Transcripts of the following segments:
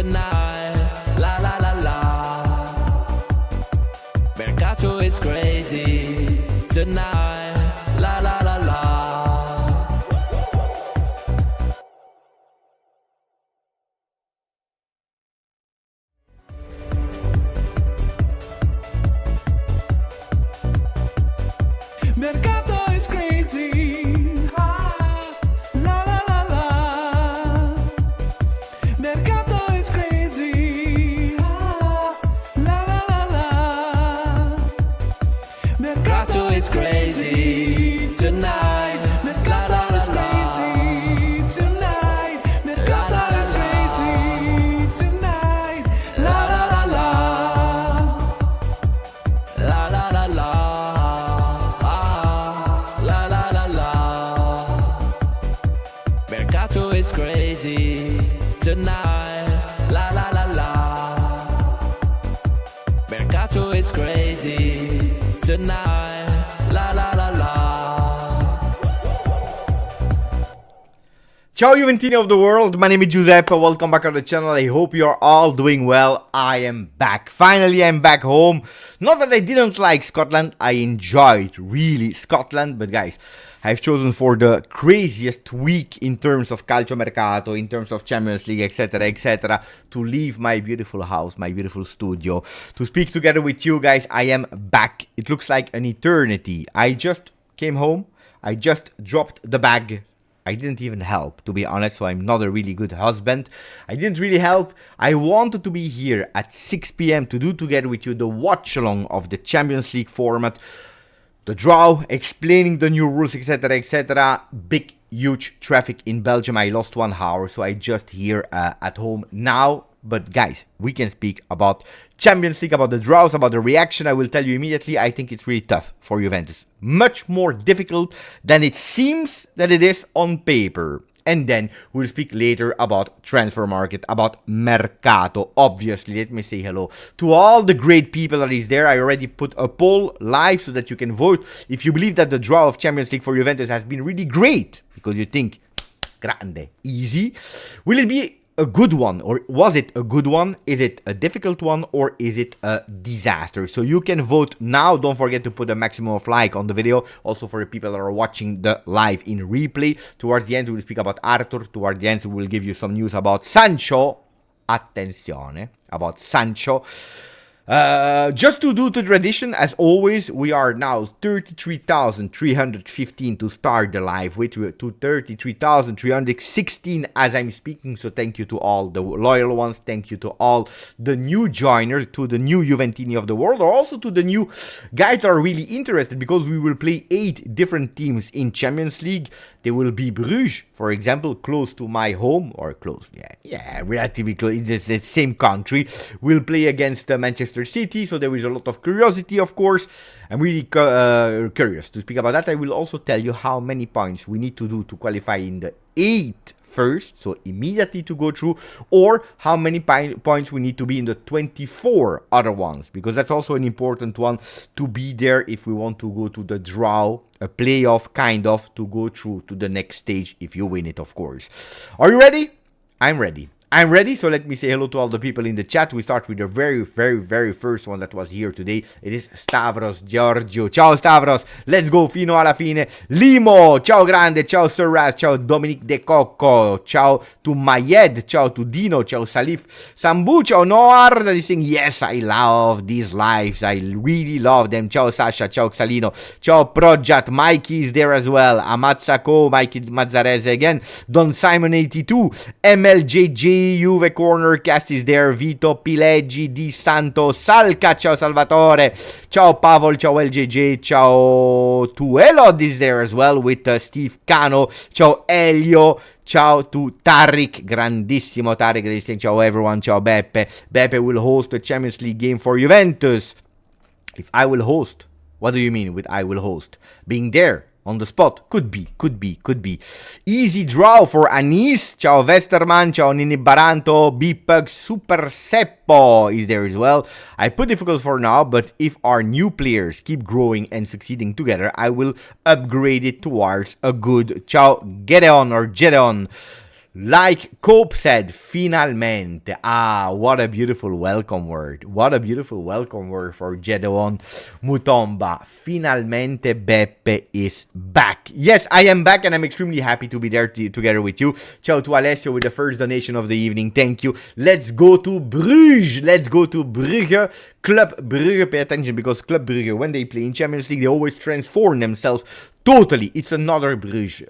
tonight. La la la la. Mercato is crazy tonight. La la la la. Mercato is crazy. Ah, la la la la. Mercato is crazy. Ah, la la la la. Mercato is crazy tonight. Mercato is crazy tonight. Mercato is crazy tonight. La la la la. La la la la. La la la la. Mercato is crazy tonight. La la la la. Mercato is crazy tonight. La la la la. Ciao Juventini of the world, my name is Giuseppe, welcome back on the channel. I hope you're all doing well. I am back. Finally, I'm back home. Not that I didn't like Scotland, I enjoyed really Scotland, but guys, I've chosen for the craziest week in terms of calcio mercato, in terms of Champions League, etc., to leave my beautiful house, my beautiful studio, to speak together with you guys. I am back. It looks like an eternity. I just came home, I just dropped the bag. I didn't even help, to be honest, so I'm not a really good husband. I didn't really help. I wanted to be here at 6 p.m. to do together with you the watch-along of the Champions League format, the draw, explaining the new rules, etc. Big, huge traffic in Belgium. I lost 1 hour, so I just here at home now. But guys, we can speak about Champions League, about the draws, about the reaction. I will tell you immediately, I think it's really tough for Juventus. Much more difficult than it seems that it is on paper. And then we'll speak later about transfer market, about Mercato. Obviously, let me say hello to all the great people that is there. I already put a poll live so that you can vote if you believe that the draw of Champions League for Juventus has been really great, because you think, grande, easy. Will it be a good one, or was it a good one? Is it a difficult one, or is it a disaster? So you can vote now. Don't forget to put a maximum of like on the video. Also for the people that are watching the live in replay. Towards the end we will speak about Arthur. Towards the end we will give you some news about Sancho. Attenzione, about Sancho. Just to do the tradition, as always, we are now 33,315 to start the live with, to 33,316 as I'm speaking. So thank you to all the loyal ones. Thank you to all the new joiners, to the new Juventini of the world, or also to the new guys that are really interested, because we will play 8 different teams in Champions League. They will be Bruges, for example, close to my home, or close, yeah, relatively close. It's the same country. We'll play against Manchester City, so there is a lot of curiosity, of course. I'm really curious to speak about that. I will also tell you how many points we need to do to qualify in the 8 first, so immediately to go through, or how many points we need to be in the 24 other ones, because that's also an important one to be there if we want to go to the draw, a playoff kind of, to go through to the next stage if you win it, of course. Are you ready? I'm ready. I'm ready, so let me say hello to all the people in the chat. We start with the very first one that was here today. It is Stavros Giorgio. Ciao Stavros, let's go fino alla fine. Limo, ciao grande, ciao Surraz, ciao Dominic De Cocco, ciao to Mayed, ciao to Dino, ciao Salif Sambu, ciao Noar, that is saying, yes, I love these lives, I really love them. Ciao Sasha, ciao Xalino, ciao Projat, Mikey is there as well, Amazzako, Mikey Mazzarese again, Don Simon 82, MLJJ, Juve Corner Cast is there, Vito Pileggi, Di Santo, Salca, ciao Salvatore, ciao Pavel, ciao LJJ, ciao to Elod is there as well with Steve Cano, ciao Elio, ciao to Tariq, grandissimo Tariq, ciao everyone, ciao Beppe. Beppe will host a Champions League game for Juventus. If I will host, what do you mean with I will host? Being there on the spot. Could be. Easy draw for Anis. Ciao Westerman. Ciao Nini Baranto. B-Pug. Super Seppo is there as well. I put difficult for now, but if our new players keep growing and succeeding together, I will upgrade it towards a good. Ciao Gedeon or Gedeon. Like Cope said, finalmente. Ah, what a beautiful welcome word. What a beautiful welcome word for Gedeon Mutomba. Finalmente Beppe is back. Yes, I am back and I'm extremely happy to be there together with you. Ciao to Alessio with the first donation of the evening. Thank you. Let's go to Bruges. Let's go to Brugge. Club Brugge, pay attention, because Club Brugge, when they play in Champions League, they always transform themselves totally. It's another Bruges.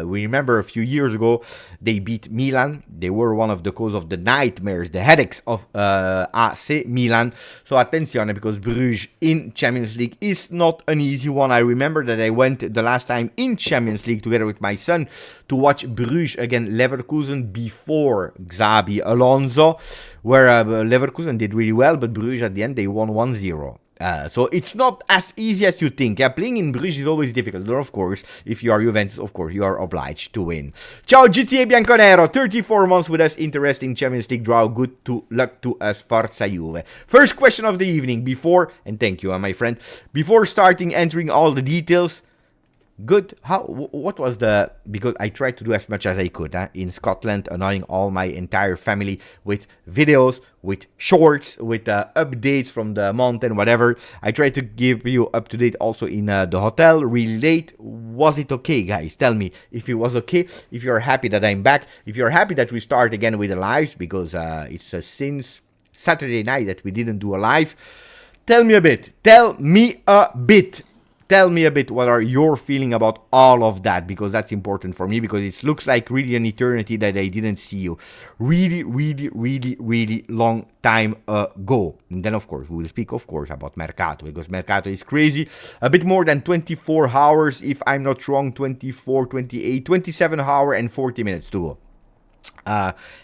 We remember a few years ago, they beat Milan. They were one of the cause of the nightmares, the headaches of AC Milan. So attenzione, because Bruges in Champions League is not an easy one. I remember that I went the last time in Champions League together with my son to watch Bruges against Leverkusen before Xabi Alonso, where Leverkusen did really well, but Bruges at the end, they won 1-0. So it's not as easy as you think. Playing in Bruges is always difficult. Of course, if you are Juventus, of course, you are obliged to win. Ciao GTA Bianconero, 34 months with us, interesting Champions League draw. Good luck to us, Forza Juve. First question of the evening before, and thank you, my friend, before entering all the details. Good. What was the, because I tried to do as much as I could in Scotland, annoying all my entire family with videos, with shorts, with updates from the mountain, whatever. I tried to give you up to date also in the hotel, really late. Was it okay, guys? Tell me if it was okay, if you're happy that I'm back, if you're happy that we start again with the lives, because it's since Saturday night that we didn't do a live. Tell me a bit. Tell me a bit what are your feeling about all of that, because that's important for me, because it looks like really an eternity that I didn't see you. Really, really, really, really long time ago. And then, of course, we will speak, of course, about Mercato, because Mercato is crazy. A bit more than 24 hours, if I'm not wrong, 24, 28, 27 hours and 40 minutes to go.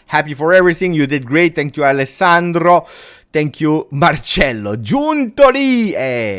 Happy for everything. You did great. Thank you, Alessandro. Thank you, Marcello. Giuntoli.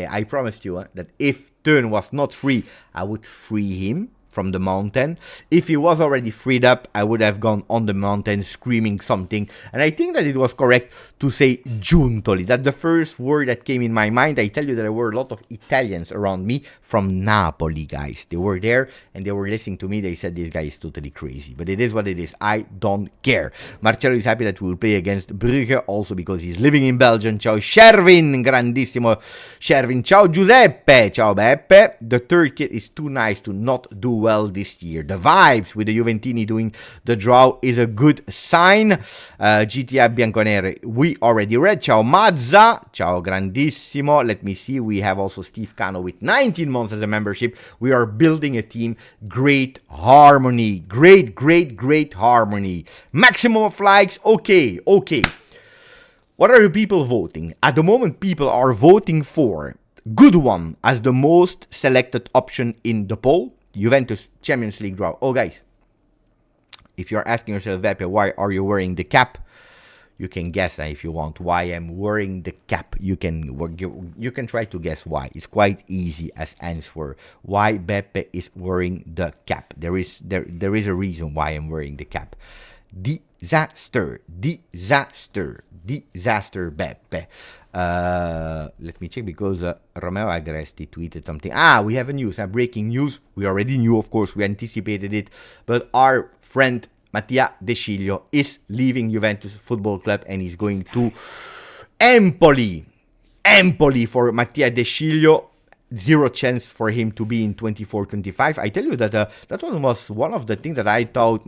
I promised you that if Turn was not free, I would free him from the mountain. If he was already freed up, I would have gone on the mountain screaming something. And I think that it was correct to say Giuntoli. That's the first word that came in my mind. I tell you that there were a lot of Italians around me from Napoli, guys. They were there and they were listening to me. They said this guy is totally crazy. But it is what it is. I don't care. Marcello is happy that we will play against Brugge, also because he's living in Belgium. Ciao Shervin, grandissimo Shervin. Ciao Giuseppe. Ciao Beppe. The third kid is too nice to not do well this year. The vibes with the Juventini doing the draw is a good sign. GTA Bianconeri, we already read. Ciao Mazza. Ciao grandissimo. Let me see. We have also Steve Cano with 19 months as a membership. We are building a team. Great harmony. Great harmony. Maximum of likes. Okay. What are the people voting? At the moment, people are voting for Good One as the most selected option in the poll. Juventus Champions League draw. Oh, guys, if you're asking yourself, Beppe, why are you wearing the cap? You can guess if you want why I'm wearing the cap. You can try to guess why. It's quite easy as answer. Why Beppe is wearing the cap? There is a reason why I'm wearing the cap. Disaster, Beppe. Let me check, because Romeo Agresti tweeted something. We have a news, breaking news. We already knew, of course, we anticipated it, but our friend Mattia De Sciglio is leaving Juventus Football Club and he's going to Empoli for Mattia De Sciglio. Zero chance for him to be in 24-25. I tell you that that one was one of the things that I thought,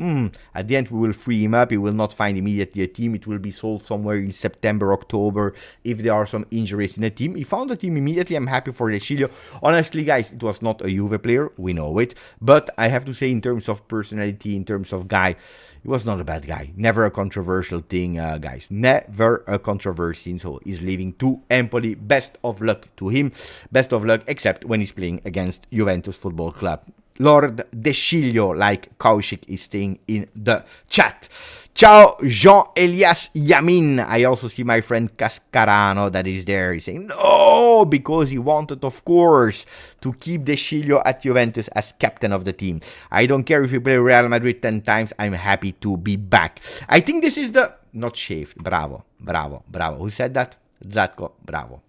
at the end we will free him up. He will not find immediately a team. It will be sold somewhere in September, October, if there are some injuries in the team. He found a team immediately. I'm happy for De Sciglio. Honestly, guys, it was not a Juve player. We know it. But I have to say, in terms of personality, in terms of guy, he was not a bad guy. Never a controversial thing, guys. Never a controversy. So he's leaving to Empoli. Best of luck to him. Best of luck, except when he's playing against Juventus Football Club. Lord De Sciglio, like Kaushik, is staying in the chat. Ciao, Jean-Elias Yamin. I also see my friend Cascarano that is there. He's saying no, because he wanted, of course, to keep De Sciglio at Juventus as captain of the team. I don't care if you play Real Madrid 10 times. I'm happy to be back. I think this is the... Not shaved. Bravo. Who said that? Zatko. Bravo.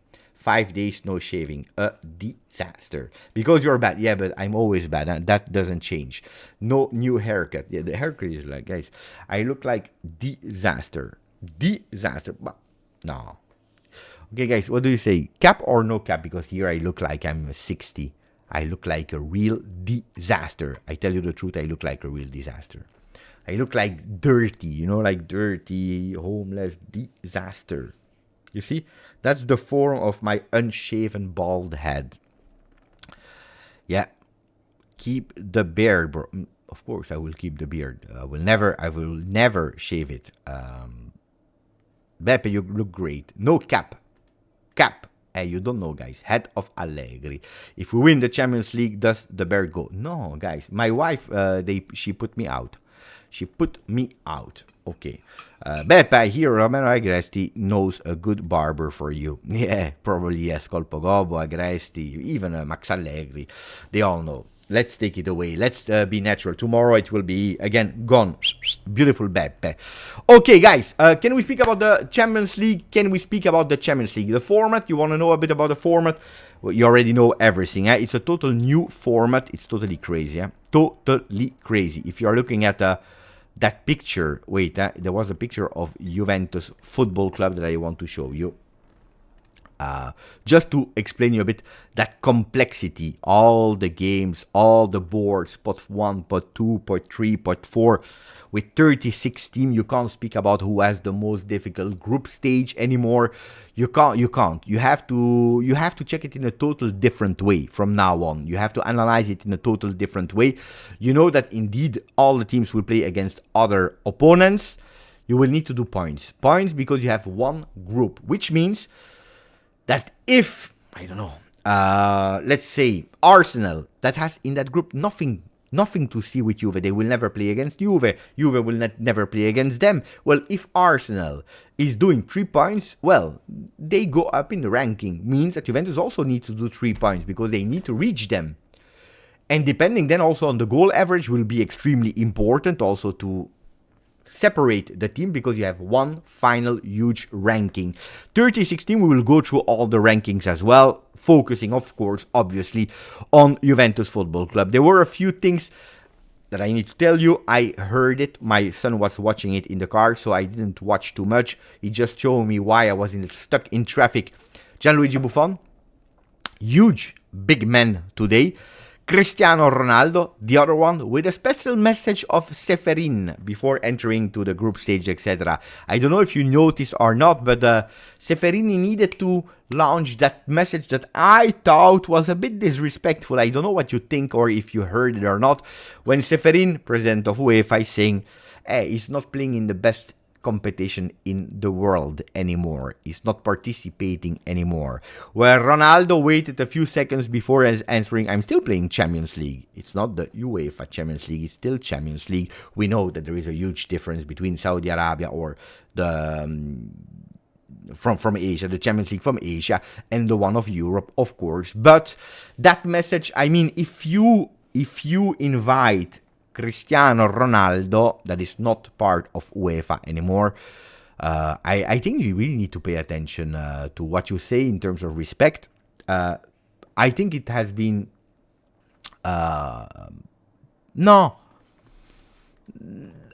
5 days no shaving. A disaster. Because you're bad. Yeah, but I'm always bad. And that doesn't change. No new haircut. Yeah, the haircut is like, guys, I look like disaster. Disaster. But no. Okay, guys, what do you say? Cap or no cap? Because here I look like I'm 60. I look like a real disaster. I tell you the truth, I look like a real disaster. I look like dirty, you know, like dirty, homeless disaster. You see? That's the form of my unshaven bald head. Yeah. Keep the beard, bro. Of course, I will keep the beard. I will never shave it. Beppe, you look great. No cap. Cap. Hey, you don't know, guys. Head of Allegri. If we win the Champions League, does the beard go? No, guys. My wife, she put me out. She put me out. Okay. Beppe, here, Romero Agresti knows a good barber for you. Yeah, probably yes. Colpogobo, Agresti, even Max Allegri. They all know. Let's take it away. Let's be natural. Tomorrow it will be, again, gone. Beautiful Beppe. Okay, guys. Can we speak about the Champions League? Can we speak about the Champions League? The format, you want to know a bit about the format? Well, you already know everything. It's a total new format. It's totally crazy. Totally crazy. If you are looking at that picture, wait, there was a picture of Juventus Football Club that I want to show you. Just to explain you a bit that complexity, all the games, all the boards, pot 1, pot 2, pot 3, pot 4, with 36 teams, you can't speak about who has the most difficult group stage anymore. You can't. You have to check it in a total different way from now on. You have to analyze it in a total different way. You know that indeed all the teams will play against other opponents. You will need to do points. Points because you have one group, which means that if, I don't know, let's say Arsenal, that has in that group nothing to see with Juve. They will never play against Juve. Juve will never play against them. Well, if Arsenal is doing 3 points, well, they go up in the ranking. Means that Juventus also needs to do 3 points because they need to reach them. And depending then also on the goal average will be extremely important also to separate the team because you have one final huge ranking. 30-16, we will go through all the rankings as well, focusing, of course, obviously, on Juventus Football Club. There were a few things that I need to tell you. I heard it. My son was watching it in the car, so I didn't watch too much. He just showed me why I was stuck in traffic. Gianluigi Buffon, huge big man today. Cristiano Ronaldo, the other one, with a special message of Seferin before entering to the group stage, etc. I don't know if you noticed or not, but Seferin needed to launch that message that I thought was a bit disrespectful. I don't know what you think or if you heard it or not. When Seferin, president of UEFA, is saying, hey, he's not playing in the best competition in the world anymore. He's not participating anymore. Where Ronaldo waited a few seconds before answering, I'm still playing Champions League. It's not the UEFA Champions League, it's still Champions League. We know that there is a huge difference between Saudi Arabia or the from Asia, the Champions League from Asia, and the one of Europe, of course. But that message, I mean, if you invite Cristiano Ronaldo, that is not part of UEFA anymore, I think you really need to pay attention to what you say in terms of respect. I think it has been... no.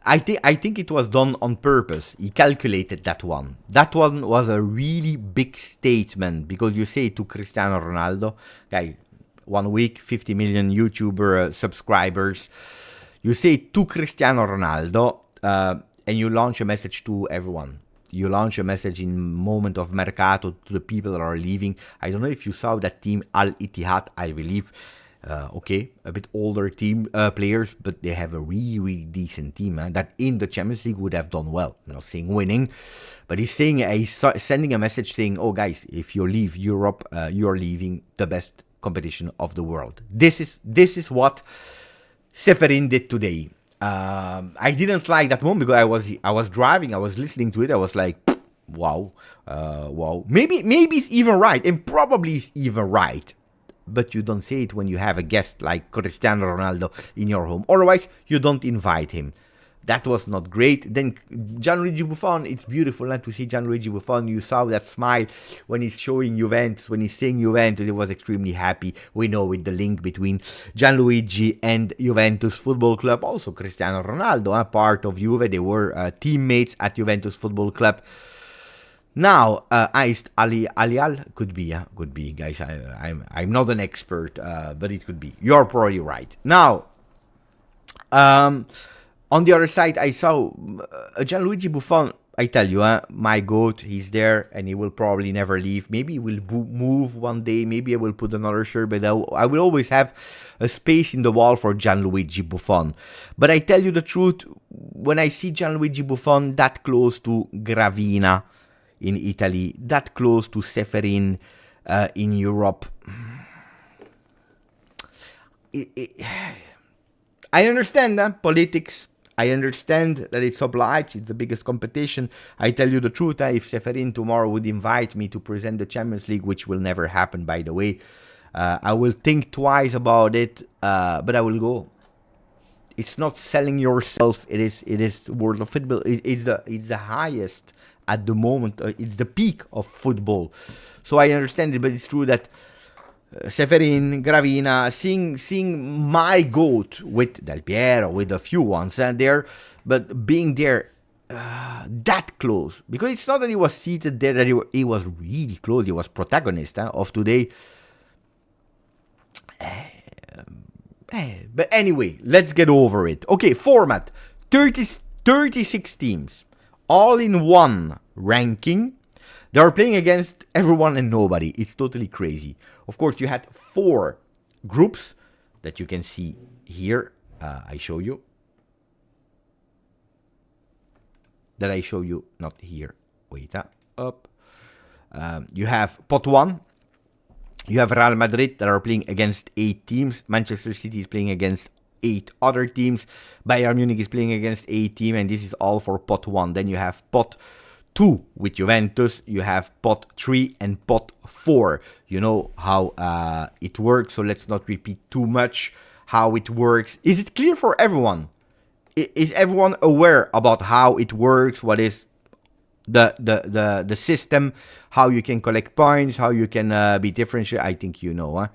I think it was done on purpose. He calculated that one. That one was a really big statement, because you say to Cristiano Ronaldo, guy, 1 week, 50 million YouTuber subscribers. You say to Cristiano Ronaldo, and you launch a message to everyone. You launch a message in moment of Mercato to the people that are leaving. I don't know if you saw that team, Al Ittihad, I believe. Okay, a bit older team players, but they have a really, really decent team that in the Champions League would have done well. I'm not saying winning, but he's saying, he's sending a message saying, oh guys, if you leave Europe, you're leaving the best competition of the world. This is what Seferin did today. I didn't like that moment because I was driving, I was listening to it, I was like, wow, wow. Maybe it's even right, and probably it's even right. But you don't say it when you have a guest like Cristiano Ronaldo in your home. Otherwise, you don't invite him. That was not great. Then Gianluigi Buffon, it's beautiful to see Gianluigi Buffon. You saw that smile when he's showing Juventus, when he's saying Juventus, he was extremely happy. We know with the link between Gianluigi and Juventus Football Club. Also Cristiano Ronaldo, part of Juve. They were teammates at Juventus Football Club. Now, Iced Ali Alial could be, guys. I'm not an expert, but it could be. You're probably right. Now, on the other side, I saw Gianluigi Buffon. I tell you, my GOAT, he's there, and he will probably never leave. Maybe he will move one day. Maybe I will put another shirt, but I will always have a space in the wall for Gianluigi Buffon. But I tell you the truth, when I see Gianluigi Buffon that close to Gravina in Italy, that close to Seferin in Europe, I understand politics. I understand that it's obliged, it's the biggest competition. I tell you the truth, if Seferin tomorrow would invite me to present the Champions League, which will never happen, by the way, I will think twice about it, but I will go. It's not selling yourself. It is World of Football. It's the highest at the moment. It's the peak of football. So I understand it, but it's true that Seferin, Gravina, seeing my GOAT with Del Piero, with a few ones there, but being there that close, because it's not that he was seated there, that he was really close. He was protagonist of today. But anyway, let's get over it. Okay, format, 36 teams, all in one ranking. They are playing against everyone and nobody. It's totally crazy. Of course, you had 4 groups that you can see here. I show you. That I show you, not here. Wait, up. You have pot 1. You have Real Madrid that are playing against 8 teams. Manchester City is playing against 8 other teams. Bayern Munich is playing against 8 teams. And this is all for pot 1. Then you have pot 2 with Juventus, you have pot 3 and pot 4. You know how it works, so let's not repeat too much how it works. Is it clear for everyone? Is everyone aware about how it works? What is the system? How you can collect points? How you can be differentiated? I think you know.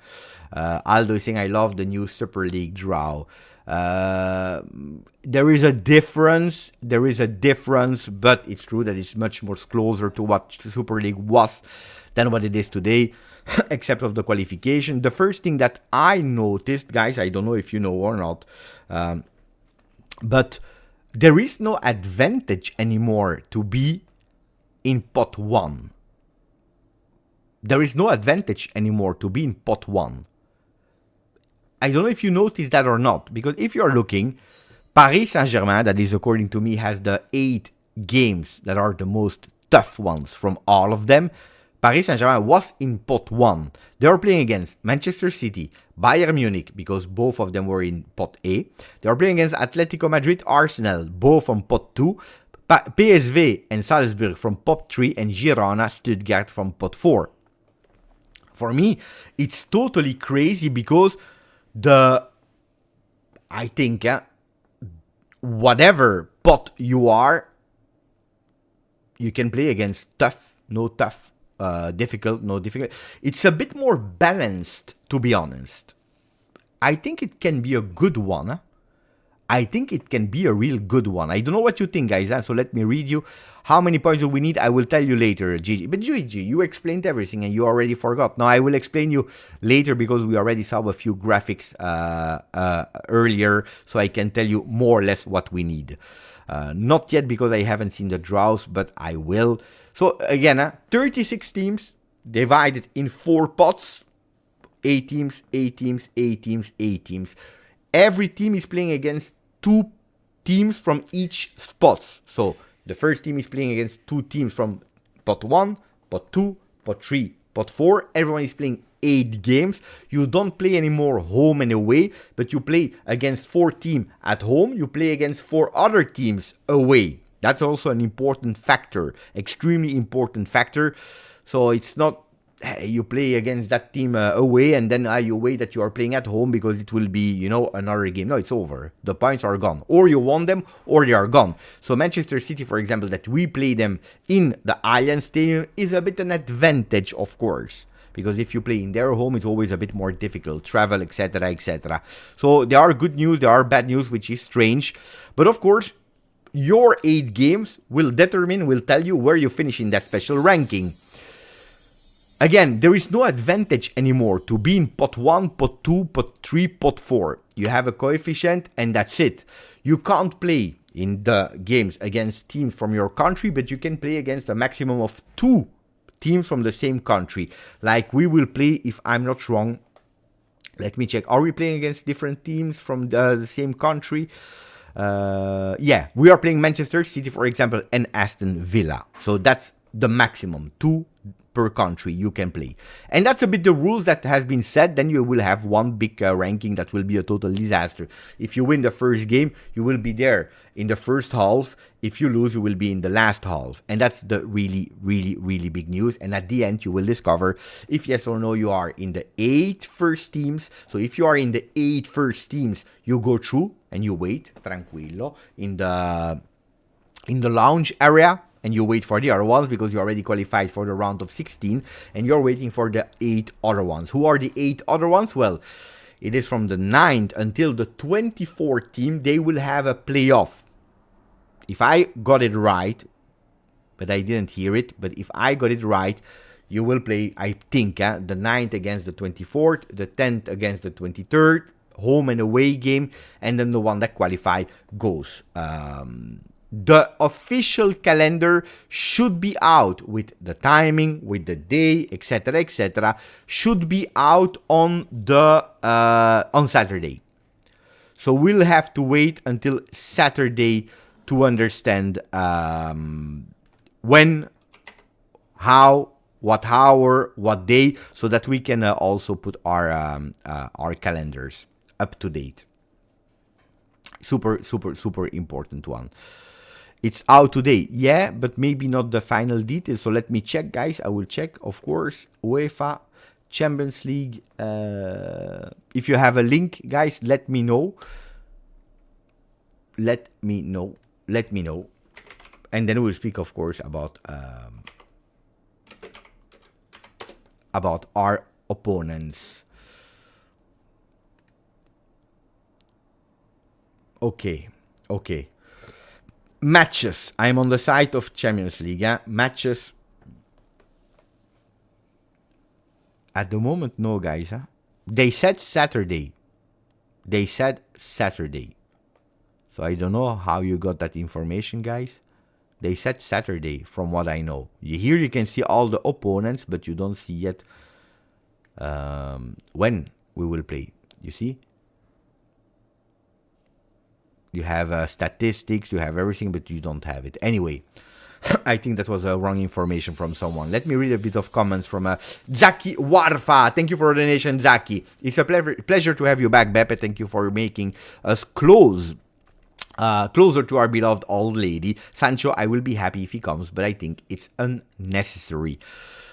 Aldo is saying, I love the new Super League draw. There is a difference, but it's true that it's much more closer to what Super League was than what it is today, except of the qualification. The first thing that I noticed, guys, I don't know if you know or not, but there is no advantage anymore to be in pot 1. There is no advantage anymore to be in pot 1. I don't know if you noticed that or not, because if you're looking, Paris Saint-Germain, that is according to me, has the 8 games that are the most tough ones from all of them. Paris Saint-Germain was in pot 1. They are playing against Manchester City, Bayern Munich, because both of them were in pot A. They are playing against Atletico Madrid, Arsenal, both from pot 2. PSV and Salzburg from pot 3, and Girona, Stuttgart from pot 4. For me, it's totally crazy because I think whatever pot you are, you can play against tough, no tough, difficult, no difficult. It's a bit more balanced, to be honest. I think it can be a good one. I think it can be a real good one. I don't know what you think, guys. So let me read you. How many points do we need? I will tell you later, Gigi. But Gigi, you explained everything and you already forgot. Now I will explain you later because we already saw a few graphics earlier. So I can tell you more or less what we need. Not yet because I haven't seen the draws, but I will. So again, 36 teams divided in 4 pots. 8 teams, 8 teams, 8 teams, 8 teams. Every team is playing against 2 teams from each spot. So the first team is playing against 2 teams from pot 1, pot 2, pot 3, pot 4. Everyone is playing 8 games. You don't play anymore home and away, but you play against 4 teams at home. You play against 4 other teams away. That's also an important factor, extremely important factor. So it's not you play against that team away, and then you wait that you are playing at home because it will be, you know, another game. No, it's over. The points are gone. Or you won them, or they are gone. So Manchester City, for example, that we play them in the Allianz Stadium is a bit an advantage, of course. Because if you play in their home, it's always a bit more difficult. Travel, etc., etc. So there are good news, there are bad news, which is strange. But of course, your 8 games will tell you where you finish in that special ranking. Again, there is no advantage anymore to be in pot 1, pot 2, pot 3, pot 4. You have a coefficient and that's it. You can't play in the games against teams from your country, but you can play against a maximum of 2 teams from the same country. Like we will play, if I'm not wrong, let me check. Are we playing against different teams from the same country? Yeah, we are playing Manchester City, for example, and Aston Villa. So that's the maximum, 2 per country you can play. And that's a bit the rules that has been set. Then you will have one big ranking that will be a total disaster. If you win the first game, you will be there in the first half. If you lose, you will be in the last half. And that's the really, really, really big news. And at the end, you will discover if yes or no you are in the 8 first teams. So if you are in the 8 first teams, you go through and you wait, tranquillo, in the lounge area. And you wait for the other ones because you already qualified for the round of 16. And you're waiting for the 8 other ones. Who are the 8 other ones? Well, it is from the 9th until the 24th team. They will have a playoff. If I got it right, but I didn't hear it. But if I got it right, you will play, I think, the 9th against the 24th. The 10th against the 23rd. Home and away game. And then the one that qualify goes. The official calendar should be out with the timing, with the day, etc., etc. Should be out on on Saturday. So we'll have to wait until Saturday to understand when, how, what hour, what day, so that we can also put our calendars up to date. Super, super, super important one. It's out today, yeah, but maybe not the final details. So let me check, guys. I will check, of course. UEFA Champions League. If you have a link, guys, let me know. Let me know. Let me know. And then we'll speak, of course, about our opponents. Okay, okay. Matches. I'm on the site of Champions League. Matches. At the moment, no, guys. They said Saturday. They said Saturday. So I don't know how you got that information, guys. They said Saturday, from what I know. Here you can see all the opponents, but you don't see yet when we will play. You see? You have statistics, you have everything, but you don't have it. Anyway, I think that was wrong information from someone. Let me read a bit of comments from Zaki Warfa. Thank you for the donation, Zaki. It's a pleasure to have you back, Beppe. Thank you for making us closer to our beloved old lady. Sancho, I will be happy if he comes, but I think it's unnecessary.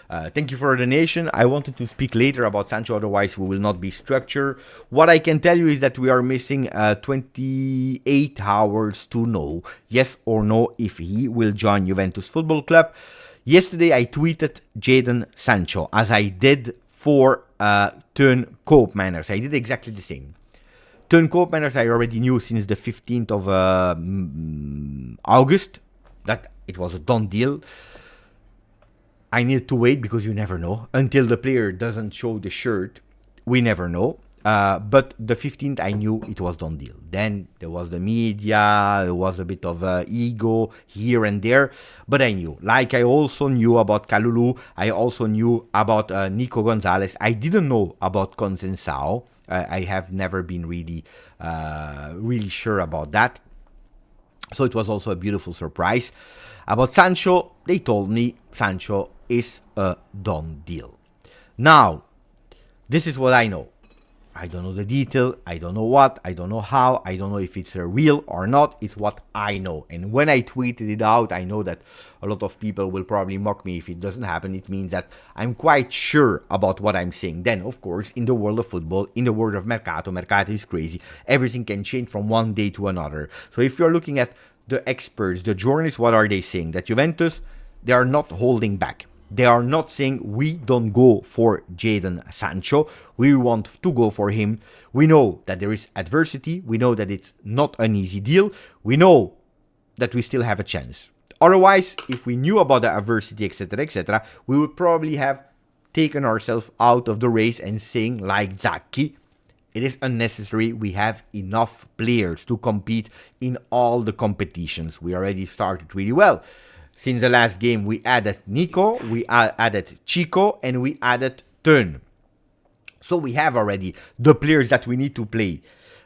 Thank you for the donation. I wanted to speak later about Sancho, otherwise we will not be structured. What I can tell you is that we are missing 28 hours to know, yes or no, if he will join Juventus Football Club. Yesterday I tweeted Jadon Sancho, as I did for Teun Koopmeiners. I did exactly the same. Teun Koopmeiners I already knew since the 15th of August that it was a done deal. I need to wait because you never know. Until the player doesn't show the shirt, we never know. But the 15th, I knew it was done deal. Then there was the media, there was a bit of ego here and there. But I knew. Like I also knew about Kalulu. I also knew about Nico Gonzalez. I didn't know about Consensao. I have never been really sure about that. So it was also a beautiful surprise. About Sancho, they told me Sancho is a done deal. Now, this is what I know. I don't know the detail. I don't know what. I don't know how. I don't know if it's real or not. It's what I know. And when I tweeted it out, I know that a lot of people will probably mock me if it doesn't happen. It means that I'm quite sure about what I'm saying. Then, of course, in the world of football, in the world of Mercato is crazy. Everything can change from one day to another. So if you're looking at the experts, the journalists, what are they saying? That Juventus, they are not holding back. They are not saying we don't go for Jadon Sancho. We want to go for him. We know that there is adversity. We know that it's not an easy deal. We know that we still have a chance. Otherwise, if we knew about the adversity, etc., we would probably have taken ourselves out of the race and saying, like Zacchi, it is unnecessary. We have enough players to compete in all the competitions. We already started really well. Since the last game, we added Nico, we added Chico, and we added Teun. So we have already the players that we need to play.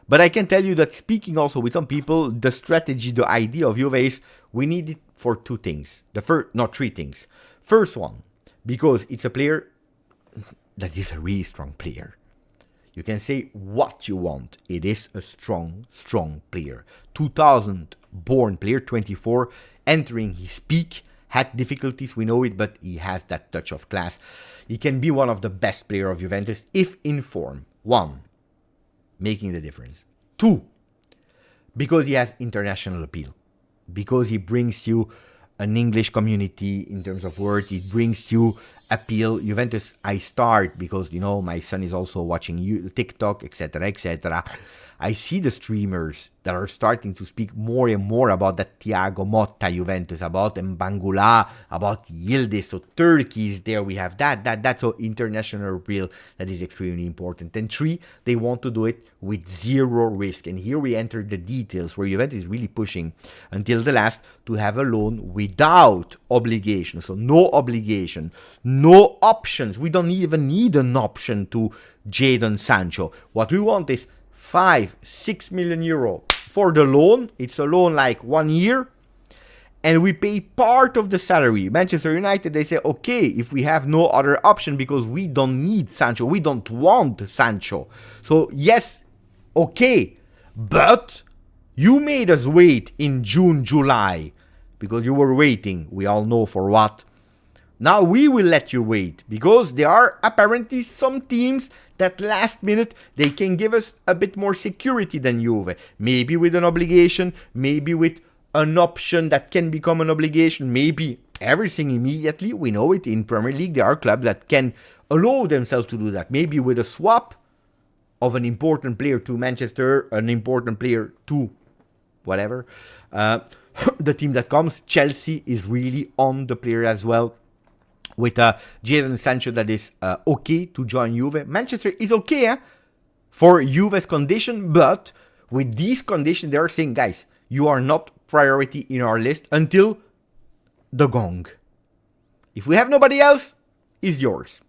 But I can tell you that speaking also with some people, the strategy, the idea of Juve is we need it for two things. Three things. First one, because it's a player that is a really strong player. You can say what you want. It is a strong player. 2000 born player, 24, entering his peak, had difficulties, we know it, but he has that touch of class. He can be one of the best players of Juventus if in form. 1, making the difference. 2, because he has international appeal. Because he brings you an English community in terms of words. It brings you appeal. Juventus, I start because, my son is also watching TikTok, etc. I see the streamers that are starting to speak more and more about that Thiago Motta Juventus, about Mbangula, about Yildiz. So Turkey is there. We have that. So international appeal, that is extremely important. And 3, they want to do it with zero risk. And here we enter the details where Juventus is really pushing until the last to have a loan without obligation. So no obligation, no options. We don't even need an option to Jadon Sancho. What we want is 5-6 million euro for the loan. It's a loan like 1 year, and we pay part of the salary. Manchester United, they say, okay, if we have no other option because we don't need Sancho, we don't want Sancho. So yes, okay, but you made us wait in June, July, because you were waiting. We all know for what. Now we will let you wait, because there are apparently some teams that last minute, they can give us a bit more security than Juve. Maybe with an obligation, maybe with an option that can become an obligation, maybe everything immediately. We know it in Premier League. There are clubs that can allow themselves to do that. Maybe with a swap of an important player to Manchester, an important player to whatever. The team that comes, Chelsea, is really on the player as well. With Jadon Sancho, that is okay to join Juve. Manchester is okay for Juve's condition, but with these conditions, they are saying, guys, you are not priority in our list until the gong. If we have nobody else, it's yours.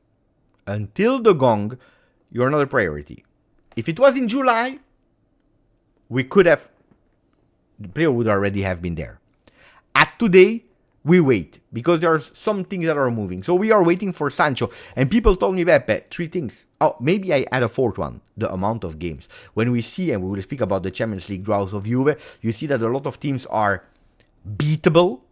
Until the gong, you're not a priority. If it was in July, we could have, the player would already have been there. At today, we wait, because there are some things that are moving. So we are waiting for Sancho. And people told me, Beppe, 3 things. Oh, maybe I add a 4th one, the amount of games. When we see, and we will speak about the Champions League draws of Juve, you see that a lot of teams are beatable,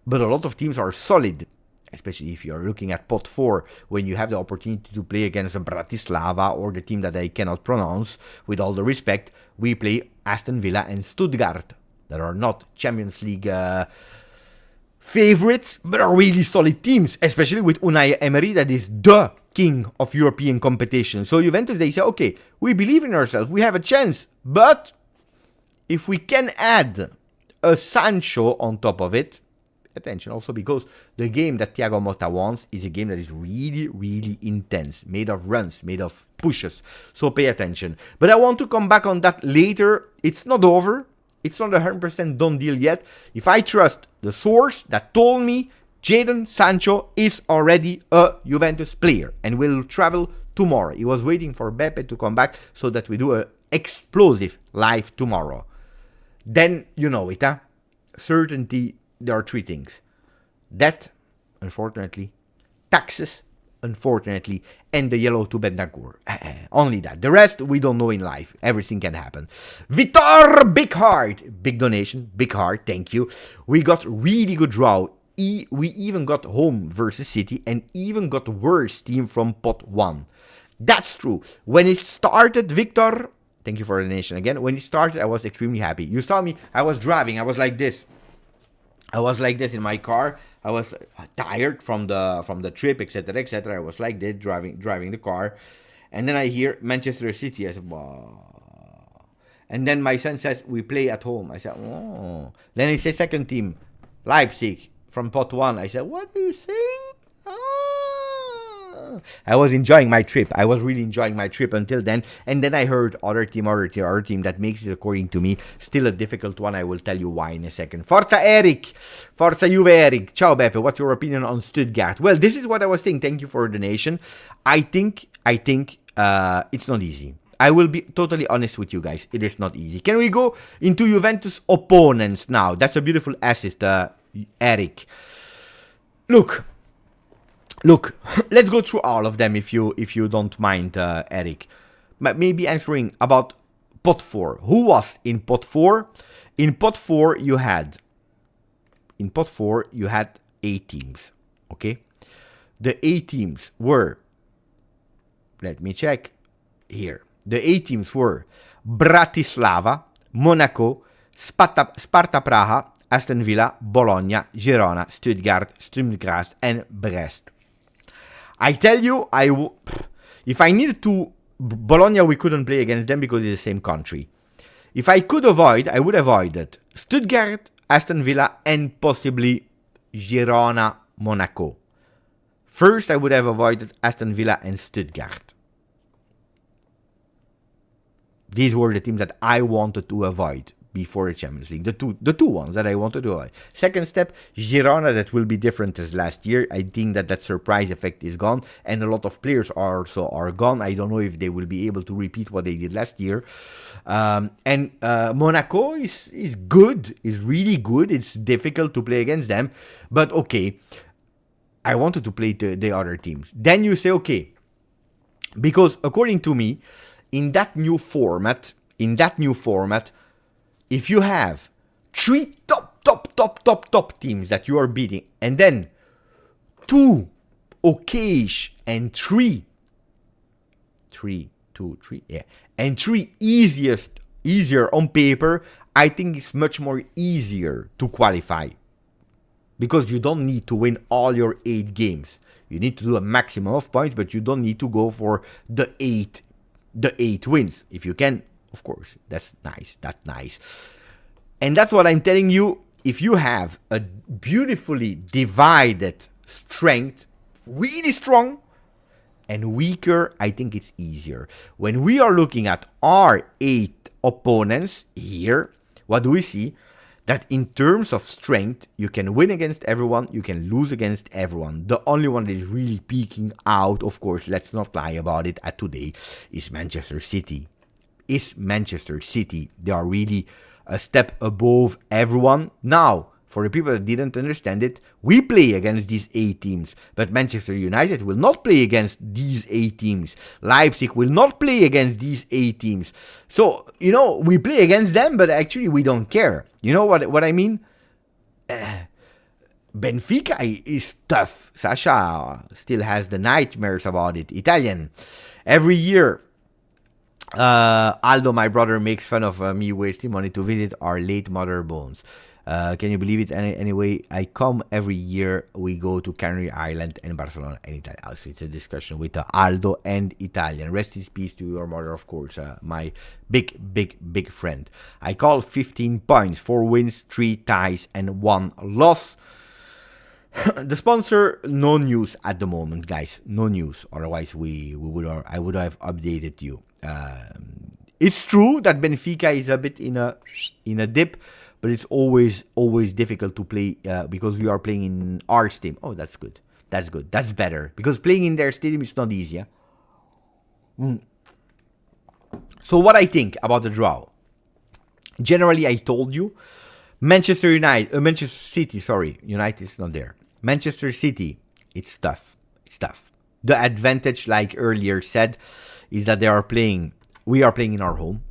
but a lot of teams are solid. Especially if you're looking at pot 4, when you have the opportunity to play against Bratislava or the team that I cannot pronounce, with all the respect, we play Aston Villa and Stuttgart, that are not Champions League favorites, but are really solid teams, especially with Unai Emery, that is the king of European competition. So Juventus, they say, okay, we believe in ourselves, we have a chance, but if we can add a Sancho on top of it, attention also, because the game that Thiago Motta wants is a game that is really, really intense, made of runs, made of pushes, so pay attention. But I want to come back on that later. It's not over. It's not a 100% done deal yet. If I trust the source that told me Jadon Sancho is already a Juventus player and will travel tomorrow. He was waiting for Beppe to come back so that we do an explosive live tomorrow. Then you know it, huh? Certainty, there are 3 things. Debt, unfortunately. Taxes, unfortunately, and the yellow to Bentancur. Only that. The rest, we don't know in life. Everything can happen. Vitor, big heart. Big donation, big heart, thank you. We got really good draw. We even got home versus City and even got worse team from pot 1. That's true. When it started, Victor, thank you for the donation again. When it started, I was extremely happy. You saw me, I was driving, I was like this. I was like this in my car. I was tired from the trip, etc., etc. I was like this, driving the car, and then I hear Manchester City. I said, wow. And then my son says, we play at home. I said, oh. Then he says, second team, Leipzig from pot 1. I said, what are you saying? I was enjoying my trip. I was really enjoying my trip until then. And then I heard other team that makes it, according to me, still a difficult one. I will tell you why in a second. Forza Eric. Forza Juve Eric. Ciao Beppe. What's your opinion on Stuttgart? Well, this is what I was saying. Thank you for the donation. I think it's not easy. I will be totally honest with you guys. It is not easy. Can we go into Juventus opponents now? That's a beautiful assist, Eric. Look, let's go through all of them if you don't mind, Eric. But maybe answering about pot 4. Who was in pot 4? In pot 4 you had 8 teams. Okay, the 8 teams were. Let me check here. The 8 teams were Bratislava, Monaco, Sparta Praha, Aston Villa, Bologna, Girona, Stuttgart, Sturm Graz, and Brest. I tell you, if I needed to, Bologna, we couldn't play against them because it's the same country. If I could avoid, I would avoid it. Stuttgart, Aston Villa, and possibly Girona, Monaco. First, I would have avoided Aston Villa and Stuttgart. These were the teams that I wanted to avoid before the Champions League. The two ones that I wanted to avoid. Second step, Girona, that will be different as last year. I think that surprise effect is gone, and a lot of players are gone. I don't know if they will be able to repeat what they did last year. And Monaco is good, is really good. It's difficult to play against them, but okay. I wanted to play the other teams. Then you say, okay, because according to me, in that new format, if you have 3 top teams that you are beating, and then 2 okayish and 3 easier on paper, I think it's much more easier to qualify. Because you don't need to win all your 8 games. You need to do a maximum of points, but you don't need to go for the 8 wins. If you can, of course, that's nice. And that's what I'm telling you. If you have a beautifully divided strength, really strong and weaker, I think it's easier. When we are looking at our 8 opponents here, what do we see? That in terms of strength, you can win against everyone, you can lose against everyone. The only one that is really peaking out, of course, let's not lie about it, at today, is Manchester City. They are really a step above everyone. Now, for the people that didn't understand it, we play against these 8 teams, but Manchester United will not play against these 8 teams. Leipzig will not play against these 8 teams. So, we play against them, but actually we don't care. You know what I mean? Benfica is tough. Sasha still has the nightmares about it. Italian. Every year, Aldo, my brother, makes fun of me wasting money to visit our late mother bones. Can you believe it? Anyway, I come every year. We go to Canary Island and Barcelona and Italy. So it's a discussion with Aldo and Italian. Rest in peace to your mother, of course. My big friend. I call 15 points, 4 wins, 3 ties, and 1 loss. The sponsor, no news at the moment, guys. No news. Otherwise, I would have updated you. It's true that Benfica is a bit in a dip. But it's always difficult to play because we are playing in our stadium. Oh, that's good. That's better. Because playing in their stadium is not easy. So what I think about the draw. Generally, I told you, Manchester City, sorry. United is not there. Manchester City, it's tough. The advantage, like earlier said, is that we are playing in our home.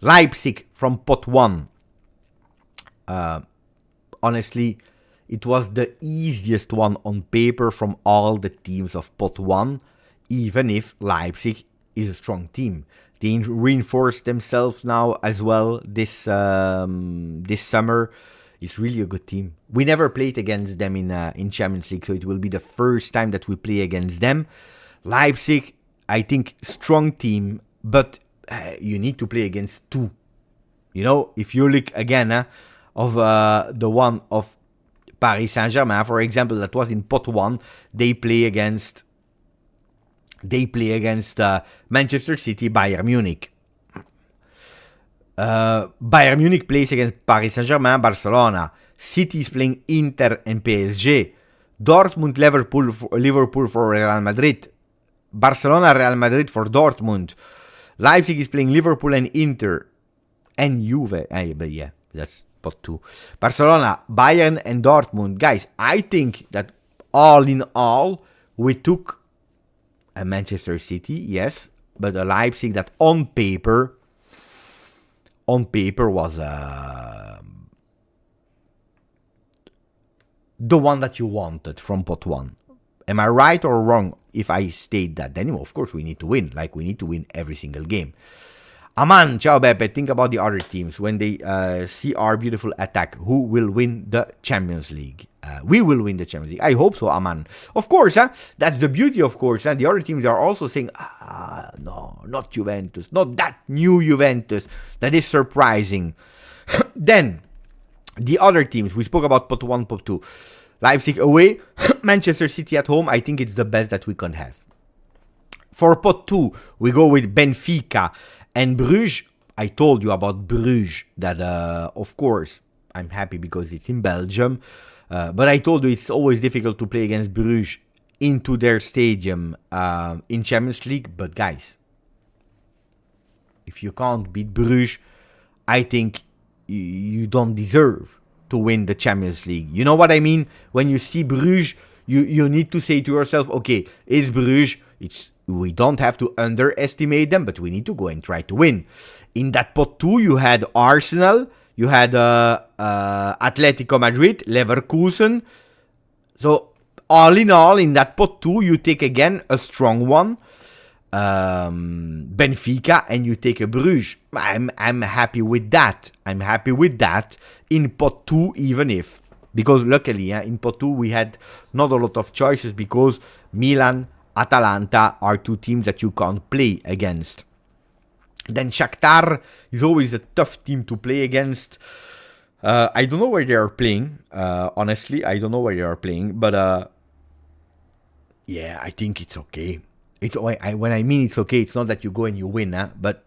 Leipzig from pot 1. Honestly, it was the easiest one on paper from all the teams of pot 1, even if Leipzig is a strong team. They reinforced themselves now as well this summer. It's really a good team. We never played against them in Champions League, so it will be the first time that we play against them. Leipzig, I think, strong team, but you need to play against 2. If you look again of the one of Paris Saint-Germain, for example, that was in pot 1, they play against Manchester City, Bayern Munich. Bayern Munich plays against Paris Saint-Germain, Barcelona. City is playing Inter and PSG. Dortmund, Liverpool for Real Madrid. Barcelona, Real Madrid for Dortmund. Leipzig is playing Liverpool and Inter. And Juve. But yeah, that's pot 2. Barcelona, Bayern and Dortmund. Guys, I think that all in all, we took a Manchester City, yes, but a Leipzig that on paper was the one that you wanted from pot 1. Am I right or wrong if I state that? Then, of course, we need to win. Like, we need to win every single game. Aman, ciao Beppe, think about the other teams. When they see our beautiful attack, who will win the Champions League? We will win the Champions League. I hope so, Aman. Of course, that's the beauty, of course. The other teams are also saying, no, not Juventus. Not that new Juventus. That is surprising. Then, the other teams. We spoke about pot 1, pot 2. Leipzig away, Manchester City at home. I think it's the best that we can have. For pot 2, we go with Benfica and Bruges. I told you about Bruges that, of course, I'm happy because it's in Belgium. But I told you it's always difficult to play against Bruges into their stadium in Champions League. But guys, if you can't beat Bruges, I think you don't deserve to win the Champions League. You know what I mean? When you see Bruges, you need to say to yourself, okay, it's Bruges. We don't have to underestimate them, but we need to go and try to win. In that pot 2, you had Arsenal, you had Atletico Madrid, Leverkusen. So all in all, in that pot 2, you take again a strong one, Benfica, and you take a Bruges. I'm happy with that. I'm happy with that in pot 2, even if, because luckily in pot 2 we had not a lot of choices because Milan, Atalanta are 2 teams that you can't play against. Then Shakhtar is always a tough team to play against. I don't know where they are playing. Honestly, I don't know where they are playing. But yeah, I think it's okay. When I mean it's okay, it's not that you go and you win, but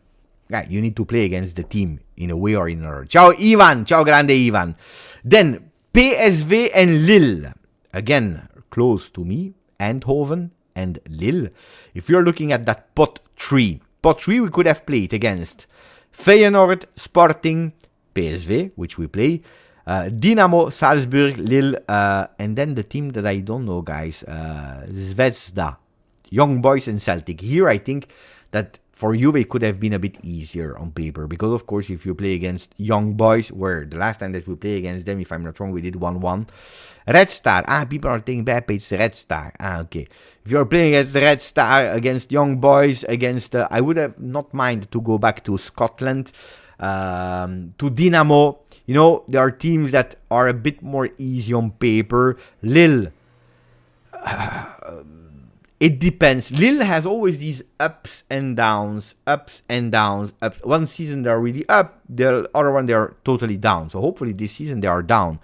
yeah, you need to play against the team in a way or in another. Ciao Ivan, ciao grande Ivan. Then PSV and Lille. Again, close to me. Eindhoven and Lille. If you're looking at that pot 3, we could have played against Feyenoord, Sporting, PSV, which we play, Dynamo, Salzburg, Lille, and then the team that I don't know, guys, Zvezda, Young Boys and Celtic. Here I think that for Juve it could have been a bit easier on paper, because of course if you play against Young Boys, where the last time that we played against them, if I'm not wrong, we did 1-1. Red Star, people are thinking Beppe, it's Red Star. Okay. If you're playing against the Red Star, against Young Boys, against, I would have not mind to go back to Scotland, to Dynamo. You know, there are teams that are a bit more easy on paper. Lille, it depends. Lille has always these ups and downs. One season they're really up, the other one they're totally down. So hopefully this season they are down.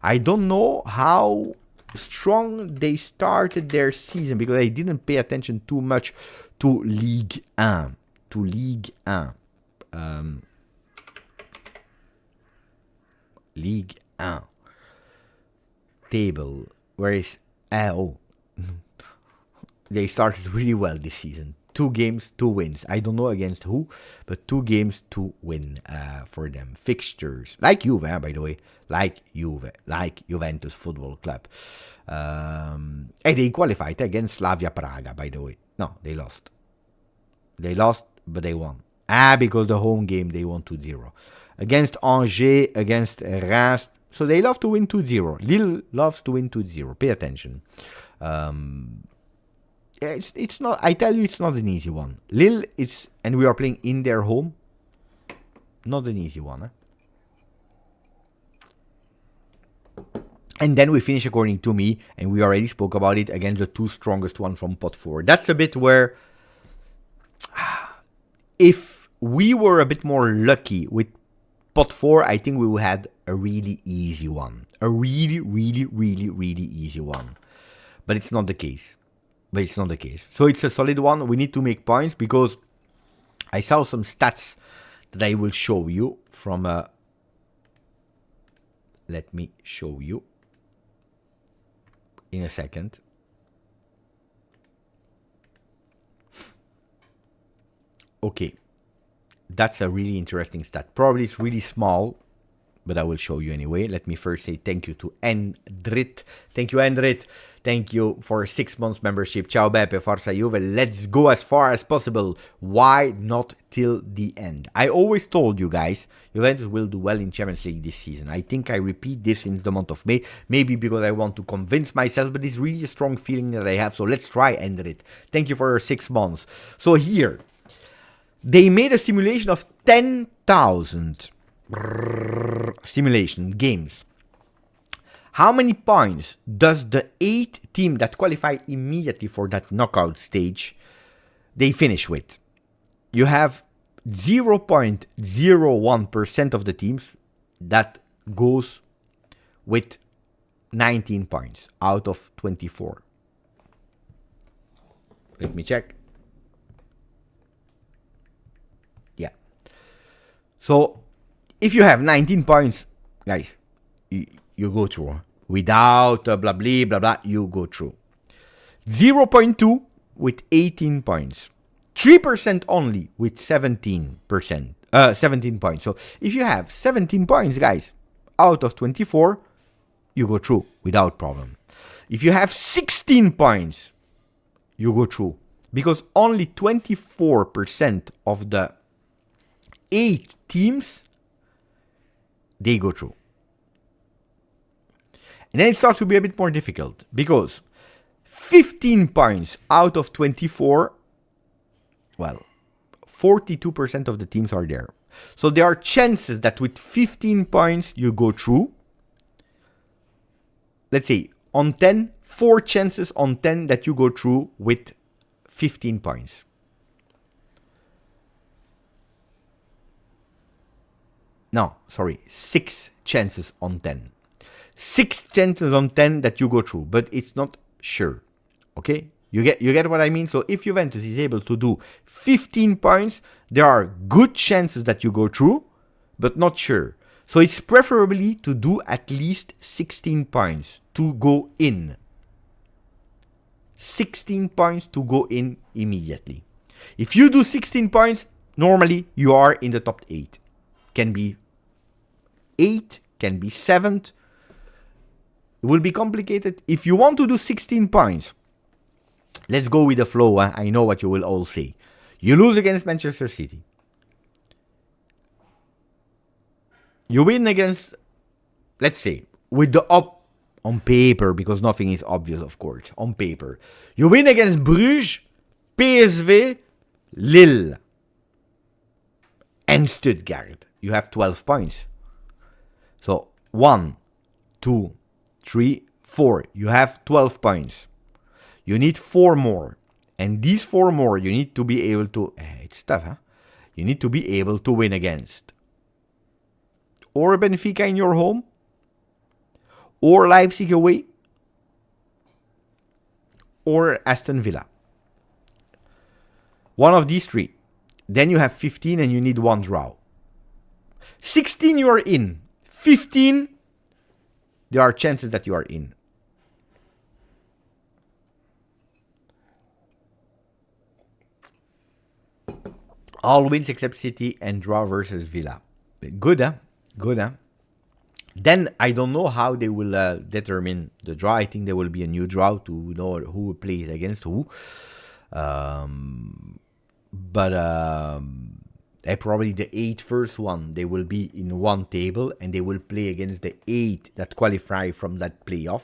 I don't know how strong they started their season because I didn't pay attention too much to Ligue 1. Ligue 1 table. Where is... they started really well this season. 2 games, 2 wins. I don't know against who, but 2 games, 2 win for them. Fixtures like Juve, by the way, like Juventus Football Club. And they qualified against Slavia Praga, by the way. No, they lost. They lost, but they won. Because the home game they won 2-0 against Angers, against Reims. So they love to win 2-0. Lille loves to win 2-0. Pay attention. It's not. I tell you, it's not an easy one. Lille is, and we are playing in their home. Not an easy one. And then we finish, according to me, and we already spoke about it, against the 2 strongest one from pot 4. That's a bit where, if we were a bit more lucky with pot 4, I think we would have a really easy one. A really, really, really, really easy one. But it's not the case. So it's a solid one. We need to make points because I saw some stats that I will show you from let me show you in a second. Okay. That's a really interesting stat. Probably it's really small, but I will show you anyway. Let me first say thank you to Endrit. Thank you, Endrit. Thank you for 6 months membership. Ciao Beppe, Forza Juve. Let's go as far as possible. Why not till the end? I always told you guys, Juventus will do well in Champions League this season. I think I repeat this since the month of May. Maybe because I want to convince myself, but it's really a strong feeling that I have. So let's try, Endrit. Thank you for your 6 months. So here, they made a simulation of 10,000 simulation games. How many points does the 8 team that qualify immediately for that knockout stage they finish with? You have 0.01% of the teams that goes with 19 points out of 24. Let me check. Yeah. So if you have 19 points, guys, you go through. Without blah, blah, blah, blah, you go through. 0.2 with 18 points. 3% only with 17 points. So if you have 17 points, guys, out of 24, you go through without problem. If you have 16 points, you go through. Because only 24% of the 8 teams, they go through. And then it starts to be a bit more difficult because 15 points out of 24, well, 42% of the teams are there. So there are chances that with 15 points you go through. Let's say on 10, 4 chances on 10 that you go through with 15 points. No, sorry, 6 chances on 10. 6 chances on 10 that you go through, but it's not sure. Okay? You get what I mean? So if Juventus is able to do 15 points, there are good chances that you go through, but not sure. So it's preferably to do at least 16 points to go in. 16 points to go in immediately. If you do 16 points, normally you are in the top 8. Can be 8, can be 7th. It will be complicated. If you want to do 16 points, let's go with the flow. I know what you will all say. You lose against Manchester City. You win against, let's say, with the up on paper, because nothing is obvious, of course, on paper. You win against Bruges, PSV, Lille, and Stuttgart. You have 12 points. So 1, 2, 3, 4. You have 12 points. You need 4 more. And these 4 more, you need to be able to... it's tough, huh? You need to be able to win against. Or Benfica in your home. Or Leipzig away. Or Aston Villa. One of these 3. Then you have 15 and you need 1 draw. 16 you are in. 15... there are chances that you are in. All wins except City and draw versus Villa. Good, huh? Good, huh? Then I don't know how they will determine the draw. I think there will be a new draw to know who will play against who. But probably the 8 first one, they will be in one table and they will play against the 8 that qualify from that playoff.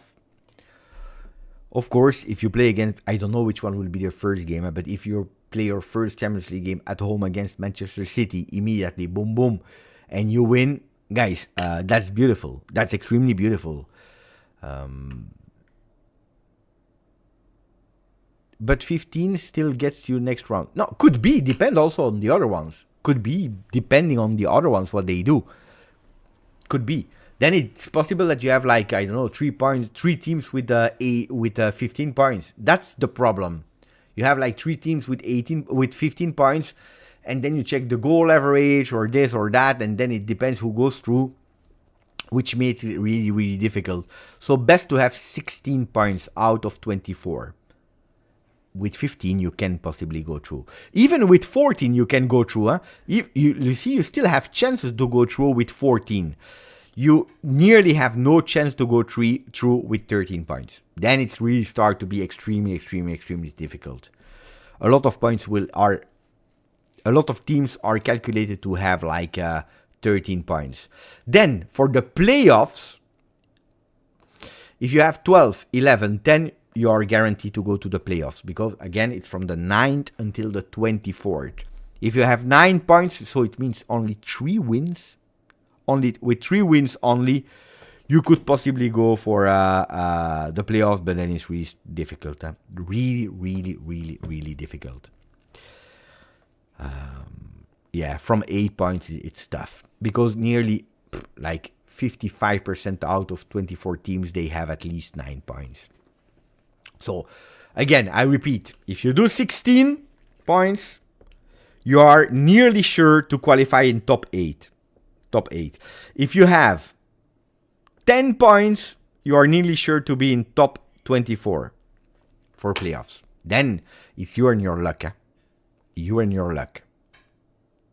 Of course, if you play against, I don't know which one will be their first game, but if you play your first Champions League game at home against Manchester City, immediately, boom, boom, and you win, guys, that's beautiful. That's extremely beautiful. But 15 still gets you next round. No, could be, depend also on the other ones. Could be, depending on the other ones, what they do. Could be. Then it's possible that you have like, I don't know, 3 points, 3 teams with 15 points. That's the problem. You have like 3 teams with 15 points, and then you check the goal average or this or that, and then it depends who goes through, which makes it really, really difficult. So best to have 16 points out of 24. With 15, you can possibly go through. Even with 14, you can go through. Huh? You see, you still have chances to go through with 14. You nearly have no chance to go through with 13 points. Then it's really start to be extremely, extremely, extremely difficult. A lot of teams are calculated to have like 13 points. Then for the playoffs, if you have 12, 11, 10, you are guaranteed to go to the playoffs, because again, it's from the 9th until the 24th. If you have 9 points, so it means only 3 wins. With 3 wins only, you could possibly go for the playoffs, but then it's really difficult. Huh? Really, really, really, really difficult. Yeah, from 8 points, it's tough. Because nearly like 55% out of 24 teams, they have at least 9 points. So, again, I repeat, if you do 16 points, you are nearly sure to qualify in top 8. Top 8. If you have 10 points, you are nearly sure to be in top 24 for playoffs. Then, it's you and your luck. Huh? You and your luck.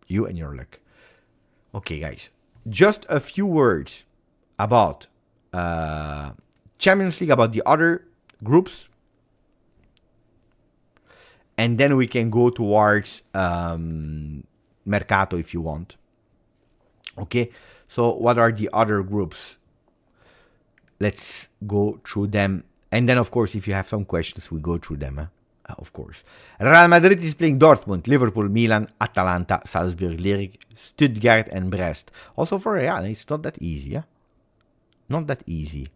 You and your luck. Okay, guys. Just a few words about Champions League, about the other groups. And then we can go towards Mercato if you want. Okay, so what are the other groups? Let's go through them. And then, of course, if you have some questions, we go through them. Of course. Real Madrid is playing Dortmund, Liverpool, Milan, Atalanta, Salzburg, Lyric, Stuttgart, and Brest. Also for Real, it's not that easy. Yeah? Not that easy.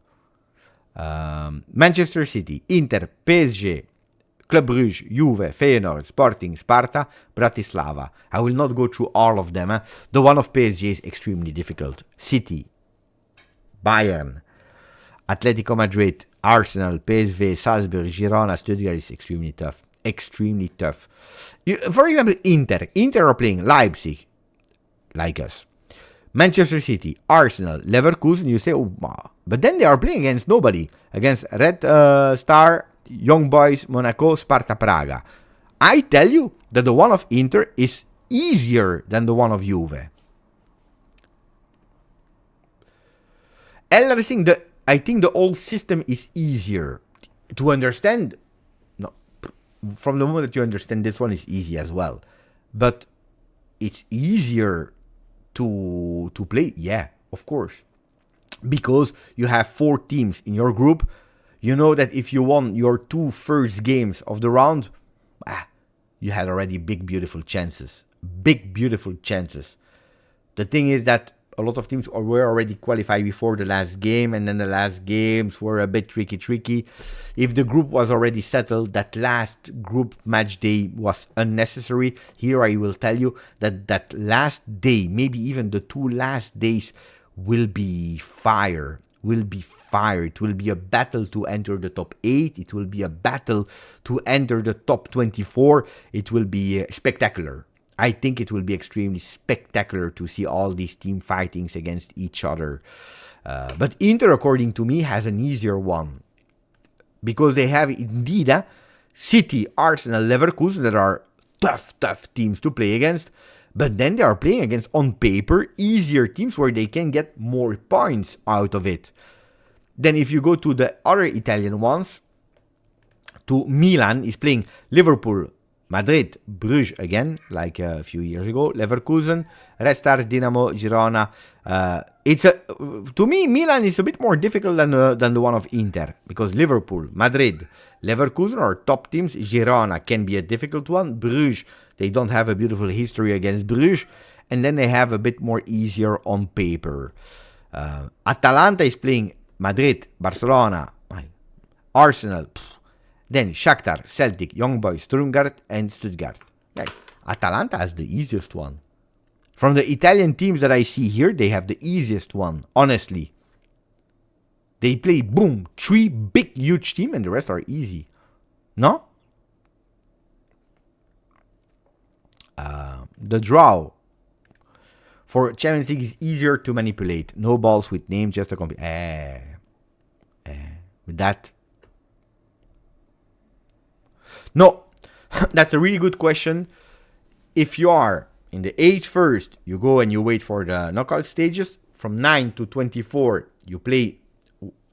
Manchester City, Inter, PSG, Club Brugge, Juve, Feyenoord, Sporting, Sparta, Bratislava. I will not go through all of them. The one of PSG is extremely difficult. City, Bayern, Atletico Madrid, Arsenal, PSV, Salzburg, Girona, Stuttgart is extremely tough. Extremely tough. For example, Inter. Inter are playing Leipzig, like us. Manchester City, Arsenal, Leverkusen. You say, oh, but then they are playing against nobody. Against Red Star, Young Boys, Monaco, Sparta Praga. I tell you that the one of Inter is easier than the one of Juve. Everything, I think the old system is easier to understand. No, from the moment that you understand, this one is easy as well. But it's easier to play. Yeah, of course. Because you have 4 teams in your group. You know that if you won your 2 first games of the round, you had already big, beautiful chances. Big, beautiful chances. The thing is that a lot of teams were already qualified before the last game, and then the last games were a bit tricky. If the group was already settled, that last group match day was unnecessary. Here I will tell you that last day, maybe even the 2 last days, will be fire. It will be a battle to enter the top 8. It will be a battle to enter the top 24. It will be spectacular. I think it will be extremely spectacular to see all these team fightings against each other. But Inter, according to me, has an easier one. Because they have indeed City, Arsenal, Leverkusen that are tough teams to play against. But then they are playing against, on paper, easier teams where they can get more points out of it. Then if you go to the other Italian ones, to Milan is playing Liverpool, Madrid, Bruges again, like a few years ago, Leverkusen, Red Star, Dinamo, Girona. To me, Milan is a bit more difficult than the one of Inter, because Liverpool, Madrid, Leverkusen are top teams. Girona can be a difficult one. Bruges, they don't have a beautiful history against Bruges, and then they have a bit more easier on paper. Atalanta is playing Madrid, Barcelona, Arsenal. Then Shakhtar, Celtic, Young Boys, Stuttgart, and Stuttgart. Atalanta has the easiest one. From the Italian teams that I see here, they have the easiest one, honestly. They play, boom, 3 big, huge teams, and the rest are easy. No? The draw for Champions League is easier to manipulate. No balls with names, just a with that. No, that's a really good question. If you are in the age first, you go and you wait for the knockout stages. From 9 to 24, you play,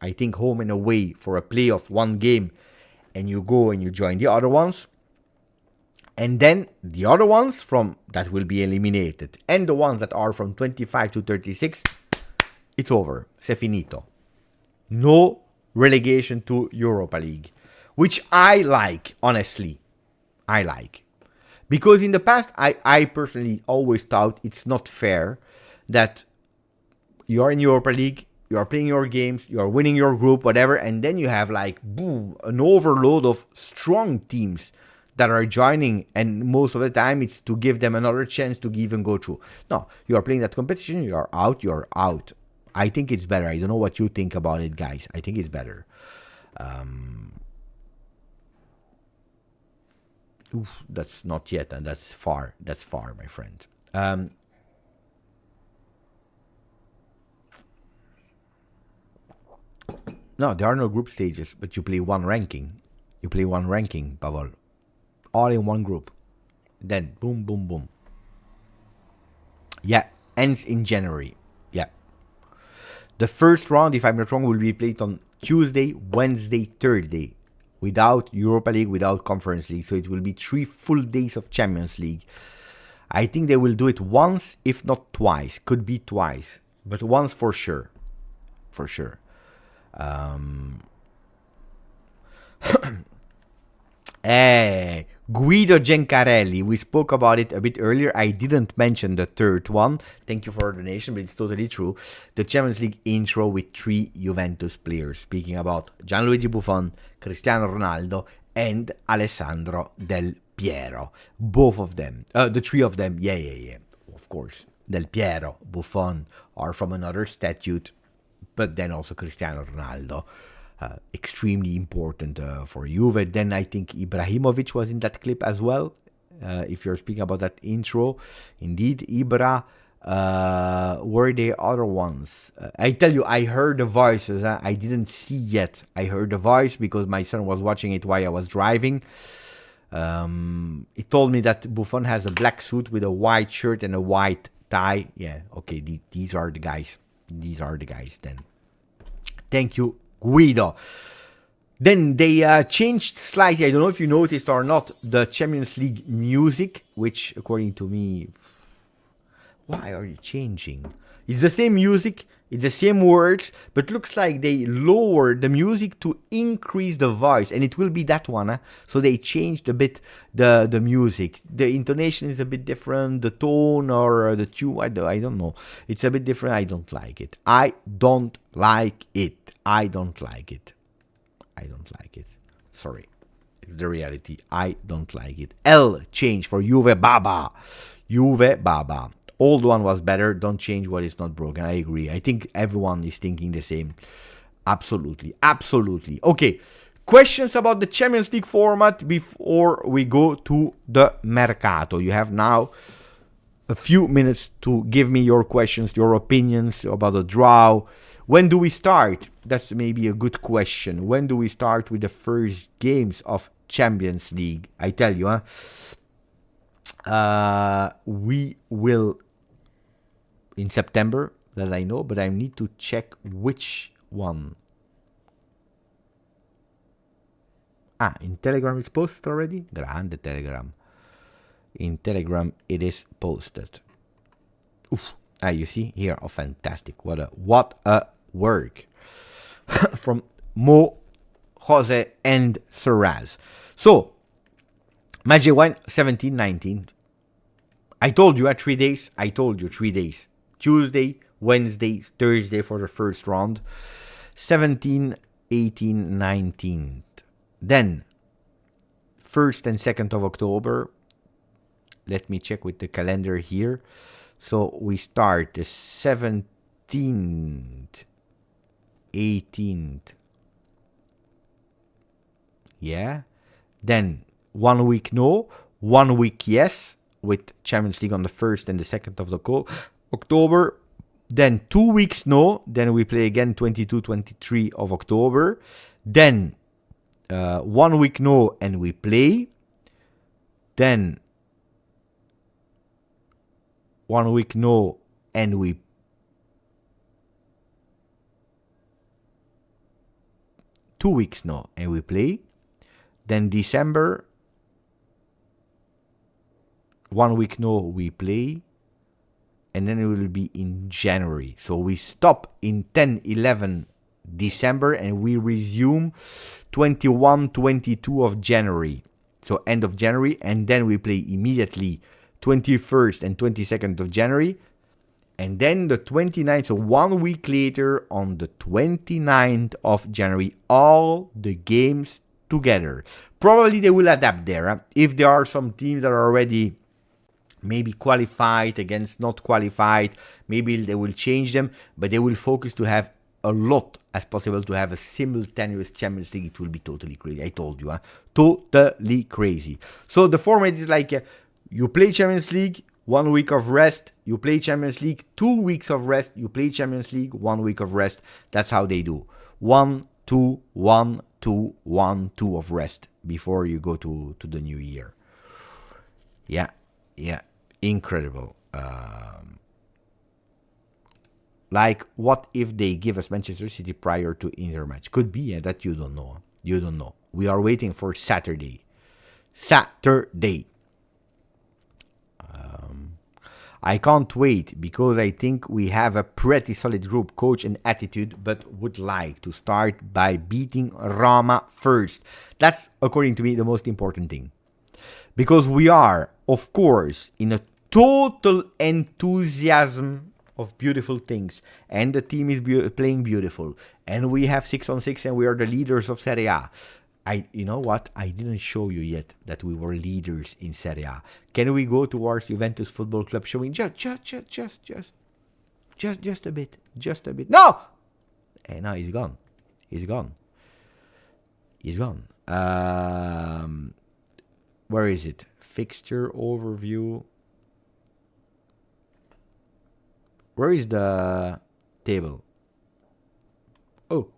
I think, home and away for a playoff 1 game. And you go and you join the other ones. And then the other ones from that will be eliminated. And the ones that are from 25 to 36, it's over. C'est finito. No relegation to Europa League. Which I like, honestly. I like. Because in the past, I personally always thought it's not fair that you are in Europa League, you are playing your games, you are winning your group, whatever, and then you have like, boom, an overload of strong teams that are joining, and most of the time it's to give them another chance to even go through. No, you are playing that competition, you are out. I think it's better. I don't know what you think about it, guys. I think it's better. That's not yet, and that's far. That's far, my friend. No, there are no group stages, but you play one ranking. You play one ranking, Pavel. All in one group. Then, boom, boom, boom. Yeah, ends in January. Yeah. The first round, if I'm not wrong, will be played on Tuesday, Wednesday, Thursday. Without Europa League, without Conference League. So it will be 3 full days of Champions League. I think they will do it once, if not twice. Could be twice. But once for sure. For sure. Guido Gencarelli. We spoke about it a bit earlier. I didn't mention the third one. Thank you for the donation, but it's totally true. The Champions League intro with 3 Juventus players. Speaking about Gianluigi Buffon, Cristiano Ronaldo, and Alessandro Del Piero. Both of them. The 3 of them. Yeah. Of course. Del Piero, Buffon are from another statute. But then also Cristiano Ronaldo. Extremely important for Juve. Then I think Ibrahimovic was in that clip as well. If you're speaking about that intro. Indeed, Ibra. Were there other ones? I tell you, I heard the voices. I didn't see yet. I heard the voice because my son was watching it while I was driving. He told me that Buffon has a black suit with a white shirt and a white tie. Yeah, okay, these are the guys. These are the guys then. Thank you, Guido. Then they changed slightly, I don't know if you noticed or not, the Champions League music, which according to me, why are you changing? It's the same music, it's the same words, but looks like they lowered the music to increase the voice, and it will be that one. So they changed a bit the music. The intonation is a bit different, the tone or the tune, I don't know. It's a bit different, I don't like it. I don't like it. Sorry. It's the reality. I don't like it. L change for Juve Baba. Old one was better. Don't change what is not broken. I agree. I think everyone is thinking the same. Absolutely. Okay. Questions about the Champions League format before we go to the Mercato. You have now a few minutes to give me your questions, your opinions about the draw. When do we start? That's maybe a good question. When do we start with the first games of Champions League? I tell you, We will in September, that I know, but I need to check which one. In Telegram it's posted already? Grande Telegram. In Telegram it is posted. Oof. You see here, fantastic. What a work from Mo, Jose, and Saraz. So, Magic went 17-19. I told you 3 days. I told you 3 days. Tuesday, Wednesday, Thursday for the first round. 17, 18, 19. Then, 1st and 2nd of October. Let me check with the calendar here. So we start the 17th, 18th. Yeah. Then 1 week no, 1 week yes, with Champions League on the 1st and the 2nd of October. Then 2 weeks no, then we play again 22, 23 of October. Then 1 week no and we play. Then 1 week no and we 2 weeks no and we play. Then December 1 week no we play, and then it will be in January. So we stop in 10-11 December and we resume 21-22 of January. So end of January, and then we play immediately 21st and 22nd of January, and then the 29th, so 1 week later on the 29th of January, all the games together. Probably they will adapt there. If there are some teams that are already maybe qualified against not qualified, maybe they will change them, but they will focus to have a lot as possible to have a simultaneous Champions League. It will be totally crazy. I told you, totally crazy. So the format is like you play Champions League, 1 week of rest. You play Champions League, 2 weeks of rest. You play Champions League, 1 week of rest. That's how they do. 1, 2, 1, 2, 1, 2 of rest before you go to the new year. Yeah, incredible. Like, what if they give us Manchester City prior to Inter match? Could be that you don't know. You don't know. We are waiting for Saturday. I can't wait because I think we have a pretty solid group, coach, and attitude, but would like to start by beating Roma first. That's, according to me, the most important thing. Because we are, of course, in a total enthusiasm of beautiful things, and the team is playing beautiful, and we have 6-on-6, and we are the leaders of Serie A. You know what? I didn't show you yet that we were leaders in Serie A. Can we go towards Juventus Football Club showing just a bit, No! And now he's gone. Where is it? Fixture overview. Where is the table? Oh.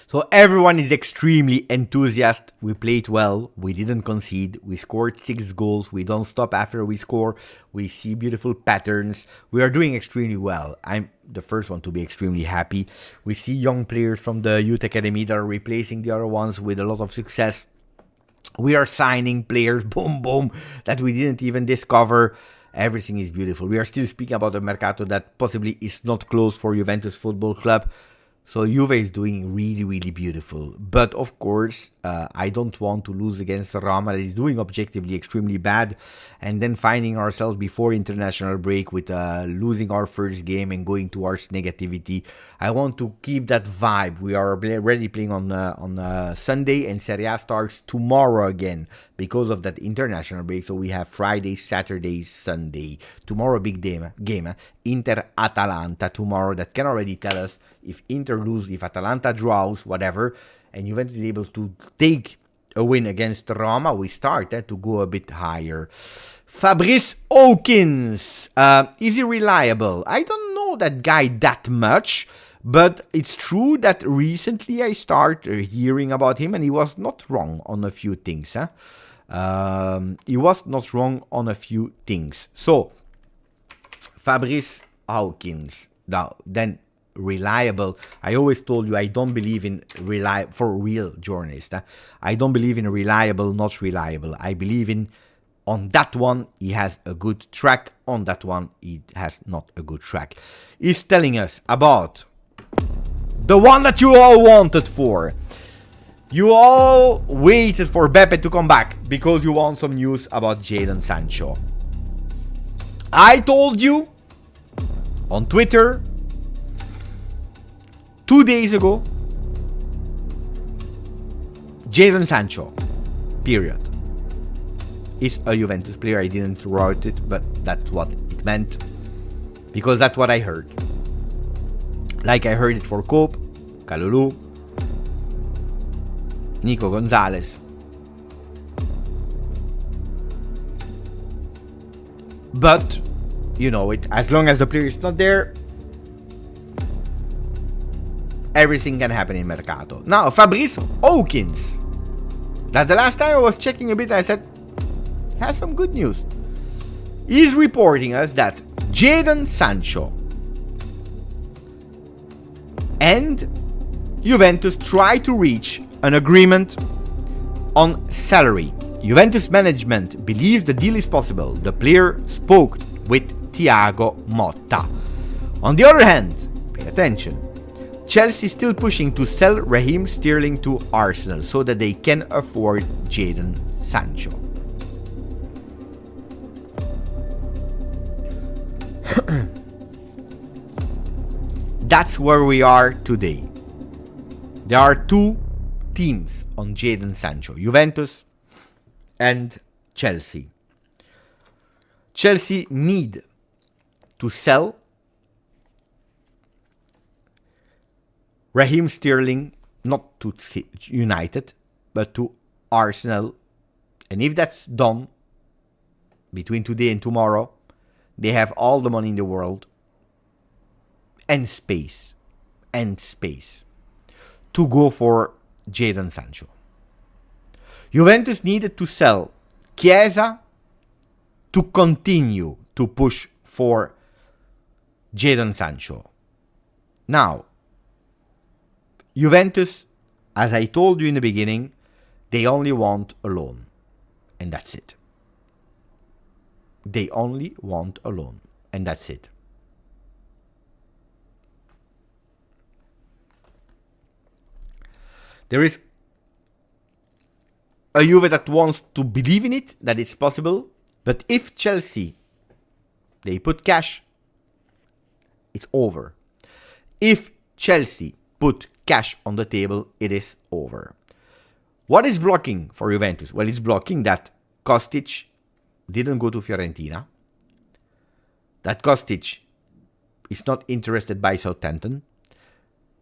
So everyone is extremely enthusiastic. We played well. We didn't concede. We scored 6 goals. We don't stop after we score. We see beautiful patterns. We are doing extremely well. I'm the first one to be extremely happy. We see young players from the youth academy that are replacing the other ones with a lot of success. We are signing players, boom, that we didn't even discover. Everything is beautiful. We are still speaking about the Mercato that possibly is not closed for Juventus Football Club. So Juve is doing really, really beautiful. But of course, I don't want to lose against Roma that is doing objectively extremely bad. And then finding ourselves before international break with losing our first game and going towards negativity. I want to keep that vibe. We are already playing on Sunday, and Serie A starts tomorrow again because of that international break. So we have Friday, Saturday, Sunday. Tomorrow, big game. Inter-Atalanta tomorrow. That can already tell us if Inter lose, if Atalanta draws, whatever, and Juventus is able to take a win against Roma, we start to go a bit higher. Fabrice Hawkins, is he reliable? I don't know that guy that much, but it's true that recently I started hearing about him, and he was not wrong on a few things. He was not wrong on a few things. So, Fabrice Hawkins. Now, then reliable. I always told you I don't believe in for real journalists. I don't believe in reliable, not reliable. I believe in on that one he has a good track. On that one he has not a good track. He's telling us about the one that you all wanted for. You all waited for Beppe to come back because you want some news about Jadon Sancho. I told you on Twitter 2 days ago, Jadon Sancho, period, is a Juventus player. I didn't write it, but that's what it meant, because that's what I heard. Like I heard it for Cope, Kalulu, Nico Gonzalez. But, you know it, as long as the player is not there, everything can happen in Mercato. Now, Fabrice Hawkins. That the last time I was checking a bit, I said, has some good news. He's reporting us that Jadon Sancho and Juventus try to reach an agreement on salary. Juventus management believes the deal is possible. The player spoke with Thiago Motta. On the other hand, pay attention, Chelsea is still pushing to sell Raheem Sterling to Arsenal so that they can afford Jadon Sancho. That's where we are today. There are two teams on Jadon Sancho, Juventus and Chelsea. Chelsea need to sell Raheem Sterling, not to United, but to Arsenal. And if that's done between today and tomorrow, they have all the money in the world and space to go for Jadon Sancho. Juventus needed to sell Chiesa to continue to push for Jadon Sancho. Now, Juventus, as I told you in the beginning, they only want a loan. And that's it. They only want a loan. And that's it. There is a Juve that wants to believe in it, that it's possible. But if Chelsea, they put cash, it's over. If Chelsea put cash on the table, it is over. What is blocking for Juventus? Well, it's blocking that Kostic didn't go to Fiorentina, that Kostic is not interested by Southampton,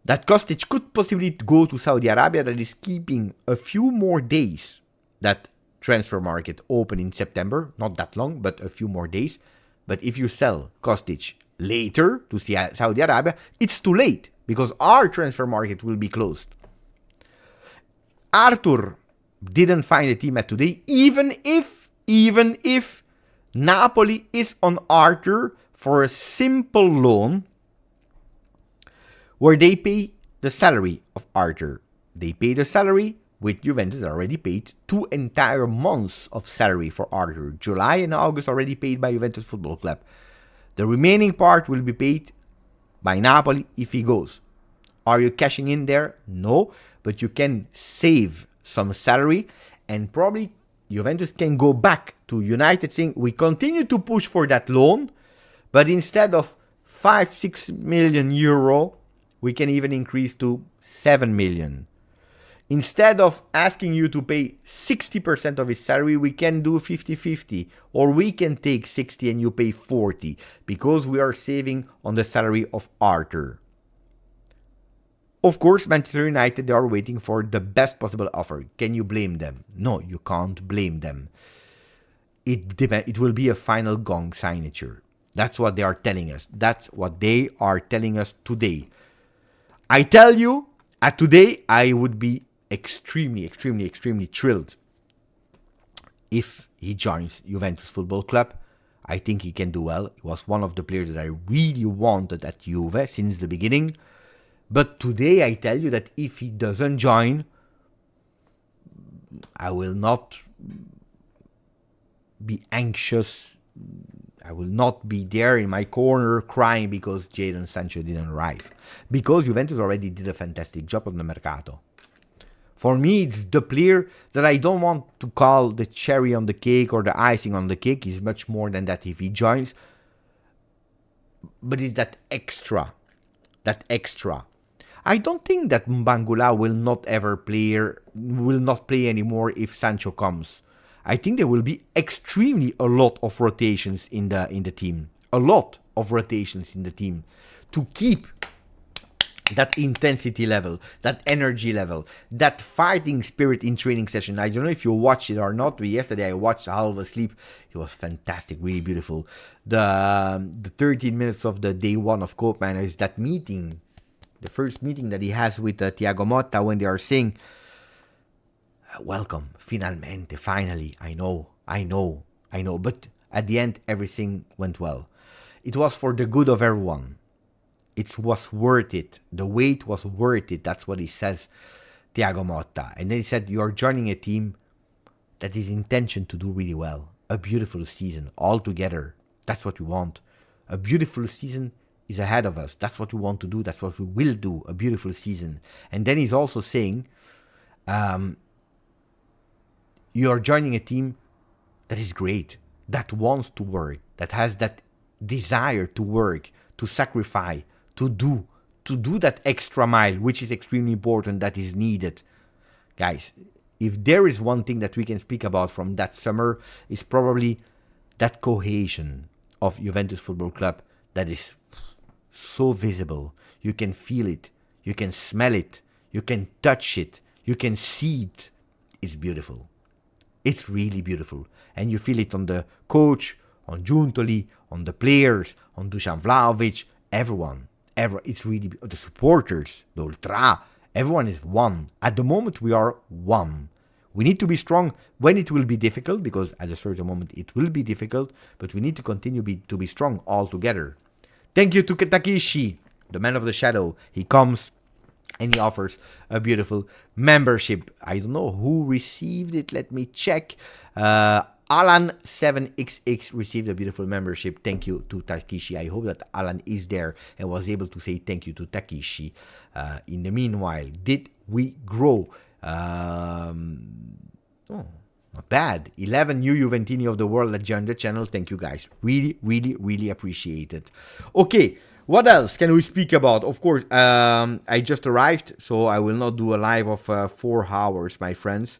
that Kostic could possibly go to Saudi Arabia, that is keeping a few more days that transfer market open in September, not that long, but a few more days. But if you sell Kostic later to Saudi Arabia, it's too late, because our transfer market will be closed. Arthur didn't find a team at today, even if Napoli is on Arthur for a simple loan where they pay the salary of Arthur. They pay the salary with Juventus already paid 2 entire months of salary for Arthur. July and August already paid by Juventus Football Club. The remaining part will be paid by Napoli if he goes. Are you cashing in there? No, but you can save some salary, and probably Juventus can go back to United saying, we continue to push for that loan, but instead of 5-6 million euro, we can even increase to 7 million. Instead of asking you to pay 60% of his salary, we can do 50-50. Or we can take 60 and you pay 40, because we are saving on the salary of Arthur. Of course, Manchester United, they are waiting for the best possible offer. Can you blame them? No, you can't blame them. It will be a final gong signature. That's what they are telling us. That's what they are telling us today. I tell you, today I would be extremely thrilled if he joins Juventus Football Club. I think he can do well. He was one of the players that I really wanted at Juve since the beginning. But today I tell you that if he doesn't join, I will not be anxious. I will not be there in my corner crying because Jadon Sancho didn't arrive. Because Juventus already did a fantastic job on the Mercato. For me, it's the player that I don't want to call the cherry on the cake or the icing on the cake. He's much more than that if he joins. But it's that extra. That extra. I don't think that Mbangula will not play anymore if Sancho comes. I think there will be a lot of rotations in the team. A lot of rotations in the team to keep that intensity level, that energy level, that fighting spirit in training session. I don't know if you watched it or not, but yesterday I watched half asleep. It was fantastic, really beautiful. The 13 minutes of the day one of Cope is that meeting, the first meeting that he has with Thiago Motta when they are saying, welcome, finalmente, finally, I know, but at the end everything went well. It was for the good of everyone. It was worth it. The wait was worth it. That's what he says, Thiago Motta. And then he said, you are joining a team that is intentioned to do really well. A beautiful season all together. That's what we want. A beautiful season is ahead of us. That's what we want to do. That's what we will do. A beautiful season. And then he's also saying, you are joining a team that is great, that wants to work, that has that desire to work, to sacrifice, to do that extra mile, which is extremely important, that is needed. Guys, if there is one thing that we can speak about from that summer, is probably that cohesion of Juventus Football Club that is so visible. You can feel it, you can smell it, you can touch it, you can see it. It's beautiful. It's really beautiful. And you feel it on the coach, on Giuntoli, on the players, on Dusan Vlahovic, everyone. It's really, the supporters, the ultra, everyone is one. At the moment, we are one. We need to be strong when it will be difficult, because at a certain moment it will be difficult, but we need to continue to be strong all together. Thank you to Takishi, the man of the shadow. He comes and he offers a beautiful membership. I don't know who received it. Let me check. Alan7XX received a beautiful membership. Thank you to Takishi. I hope that Alan is there and was able to say thank you to Takishi. In the meanwhile, did we grow? Not bad. 11 new Juventini of the world that joined the channel. Thank you guys. Really appreciate it. Okay. What else can we speak about? Of course, I just arrived, so I will not do a live of 4 hours, my friends.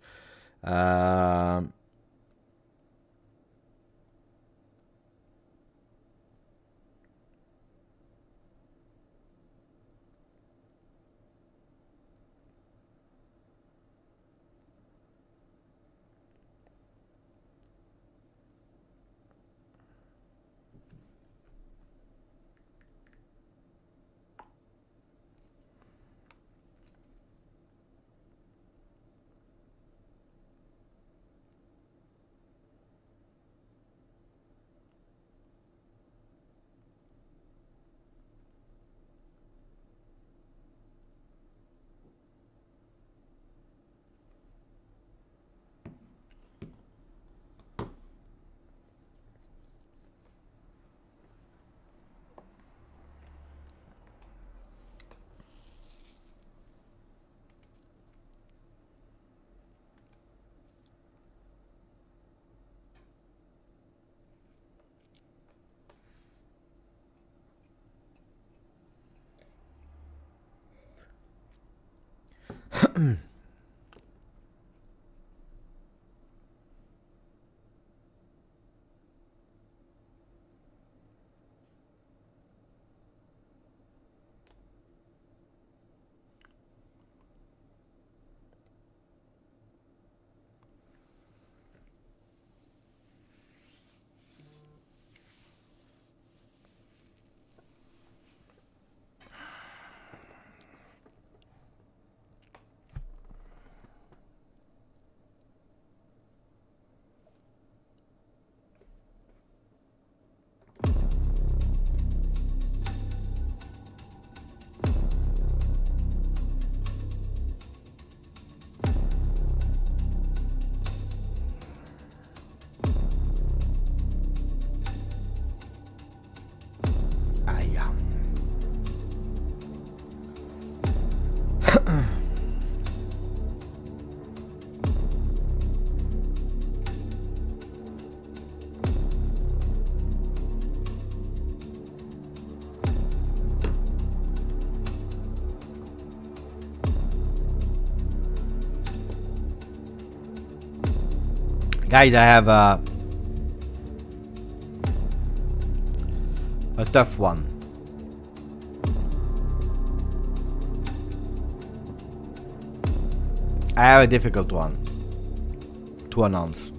Guys, I have a tough one. I have a difficult one to announce.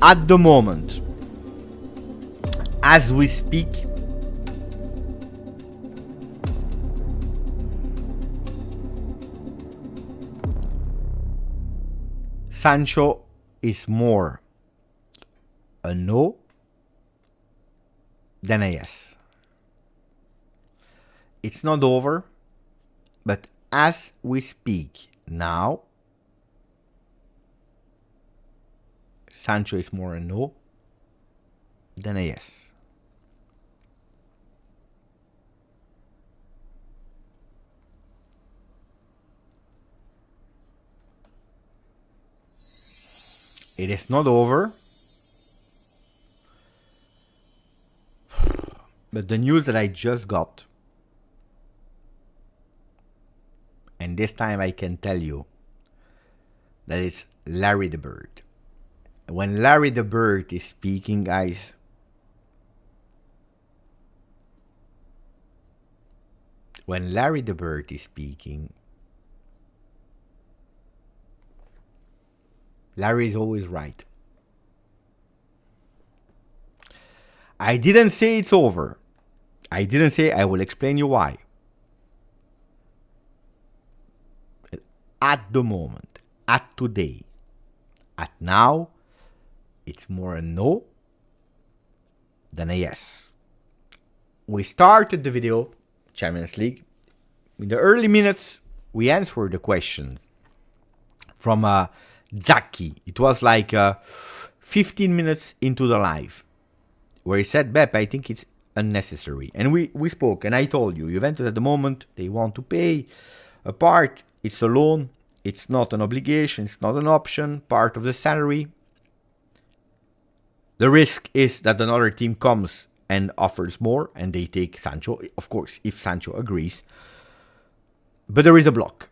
At the moment, as we speak, Sancho is more a no than a yes. It's not over, but as we speak now, Sancho is more a no than a yes. It is not over, but the news that I just got, and this time I can tell you that it's Larry the Bird. When Larry the Bird is speaking, guys, when Larry the Bird is speaking, Larry is always right. I didn't say it's over. I didn't say, I will explain you why. At the moment, at today, at now, it's more a no than a yes. We started the video, Champions League. In the early minutes, we answered the question from Zaki. It was like 15 minutes into the live, where he said, Beppe, I think it's unnecessary. And we spoke, and I told you, Juventus at the moment, they want to pay a part. It's a loan. It's not an obligation. It's not an option. Part of the salary. The risk is that another team comes and offers more, and they take Sancho, of course, if Sancho agrees. But there is a block.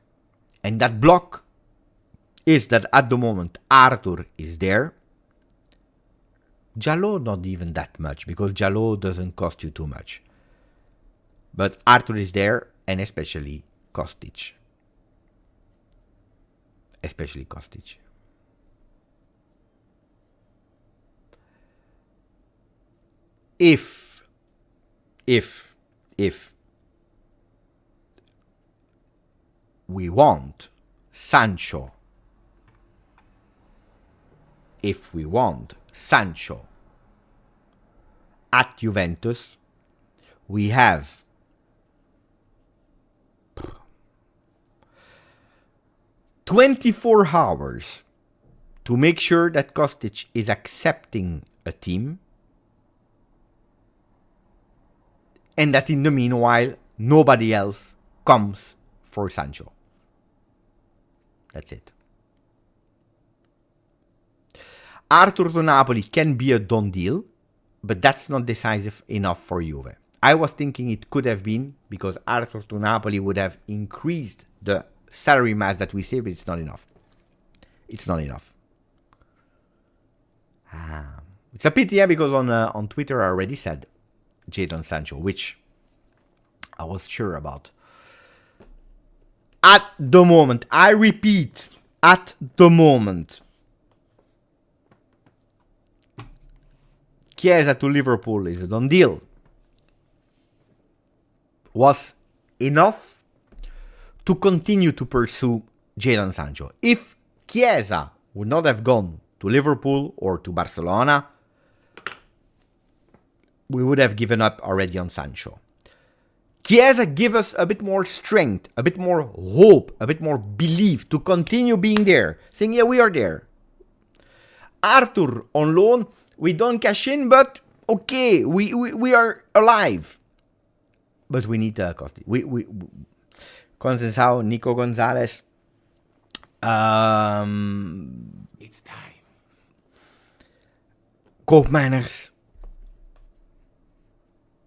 And that block is that at the moment, Arthur is there. Jalot, not even that much, because Jalot doesn't cost you too much. But Arthur is there, and especially Kostic. Especially Kostic. If we want Sancho, at Juventus, we have 24 hours to make sure that Kostic is accepting a team and that in the meanwhile nobody else comes for Sancho. That's it. Arthur to Napoli can be a done deal, but that's not decisive enough for Juve. I was thinking it could have been, because Arthur to Napoli would have increased the salary mass that we say, but it's not enough. It's not enough. It's a pity, because on Twitter I already said Jadon Sancho, which I was sure about. At the moment, I repeat, at the moment, Chiesa to Liverpool is a done deal. Was enough to continue to pursue Jadon Sancho. If Chiesa would not have gone to Liverpool or to Barcelona, we would have given up already on Sancho. Chiesa give us a bit more strength, a bit more hope, a bit more belief to continue being there. Saying, yeah, we are there. Arthur on loan, we don't cash in, but okay, we are alive. But we need Costi. Conceição, Nico Gonzalez. It's time. Koopmeiners.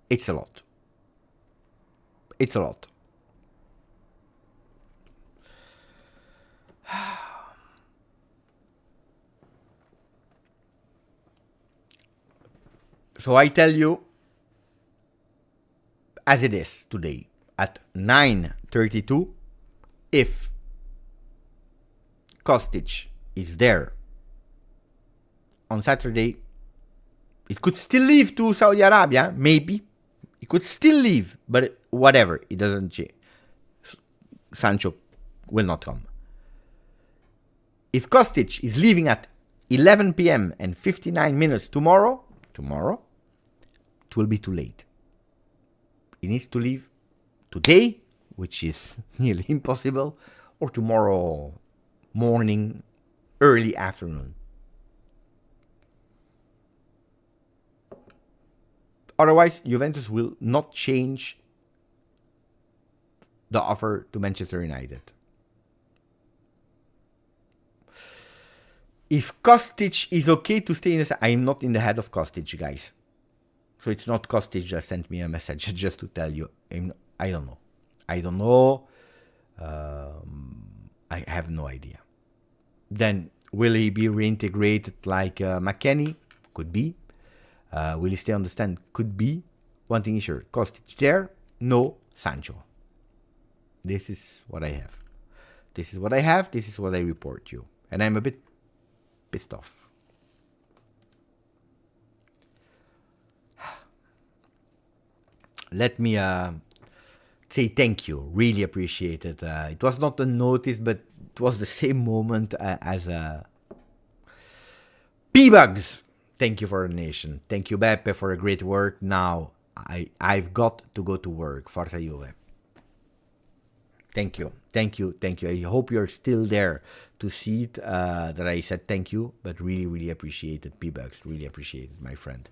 It's a lot. It's a lot. So I tell you, as it is today, at 9:32, if Kostic is there on Saturday, it could still leave to Saudi Arabia, maybe. It could still leave, but whatever, it doesn't change. Sancho will not come. If Kostic is leaving at 11 p.m. and 59 minutes tomorrow, it will be too late. He needs to leave today, which is nearly impossible, or tomorrow morning, early afternoon. Otherwise, Juventus will not change the offer to Manchester United. If Kostic is okay to stay in the... I'm not in the head of Kostic, guys. So it's not Kostic just sent me a message just to tell you. I don't know. I don't know. I have no idea. Then, will he be reintegrated like McKennie? Could be. Will he stay on the stand? Could be. One thing is sure. Kostic there. No Sancho. This is what I have. This is what I have. This is what I report you. And I'm a bit pissed off. Let me say thank you. Really appreciate it. It was not a notice, but it was the same moment as P-Bugs. Thank you for the nation. Thank you, Beppe, for a great work. Now, I've got to go to work. Forza Juve. Thank you. Thank you. Thank you. I hope you're still there to see it, that I said thank you, but really, really appreciate it, P-Bugs. Really appreciate it, my friend.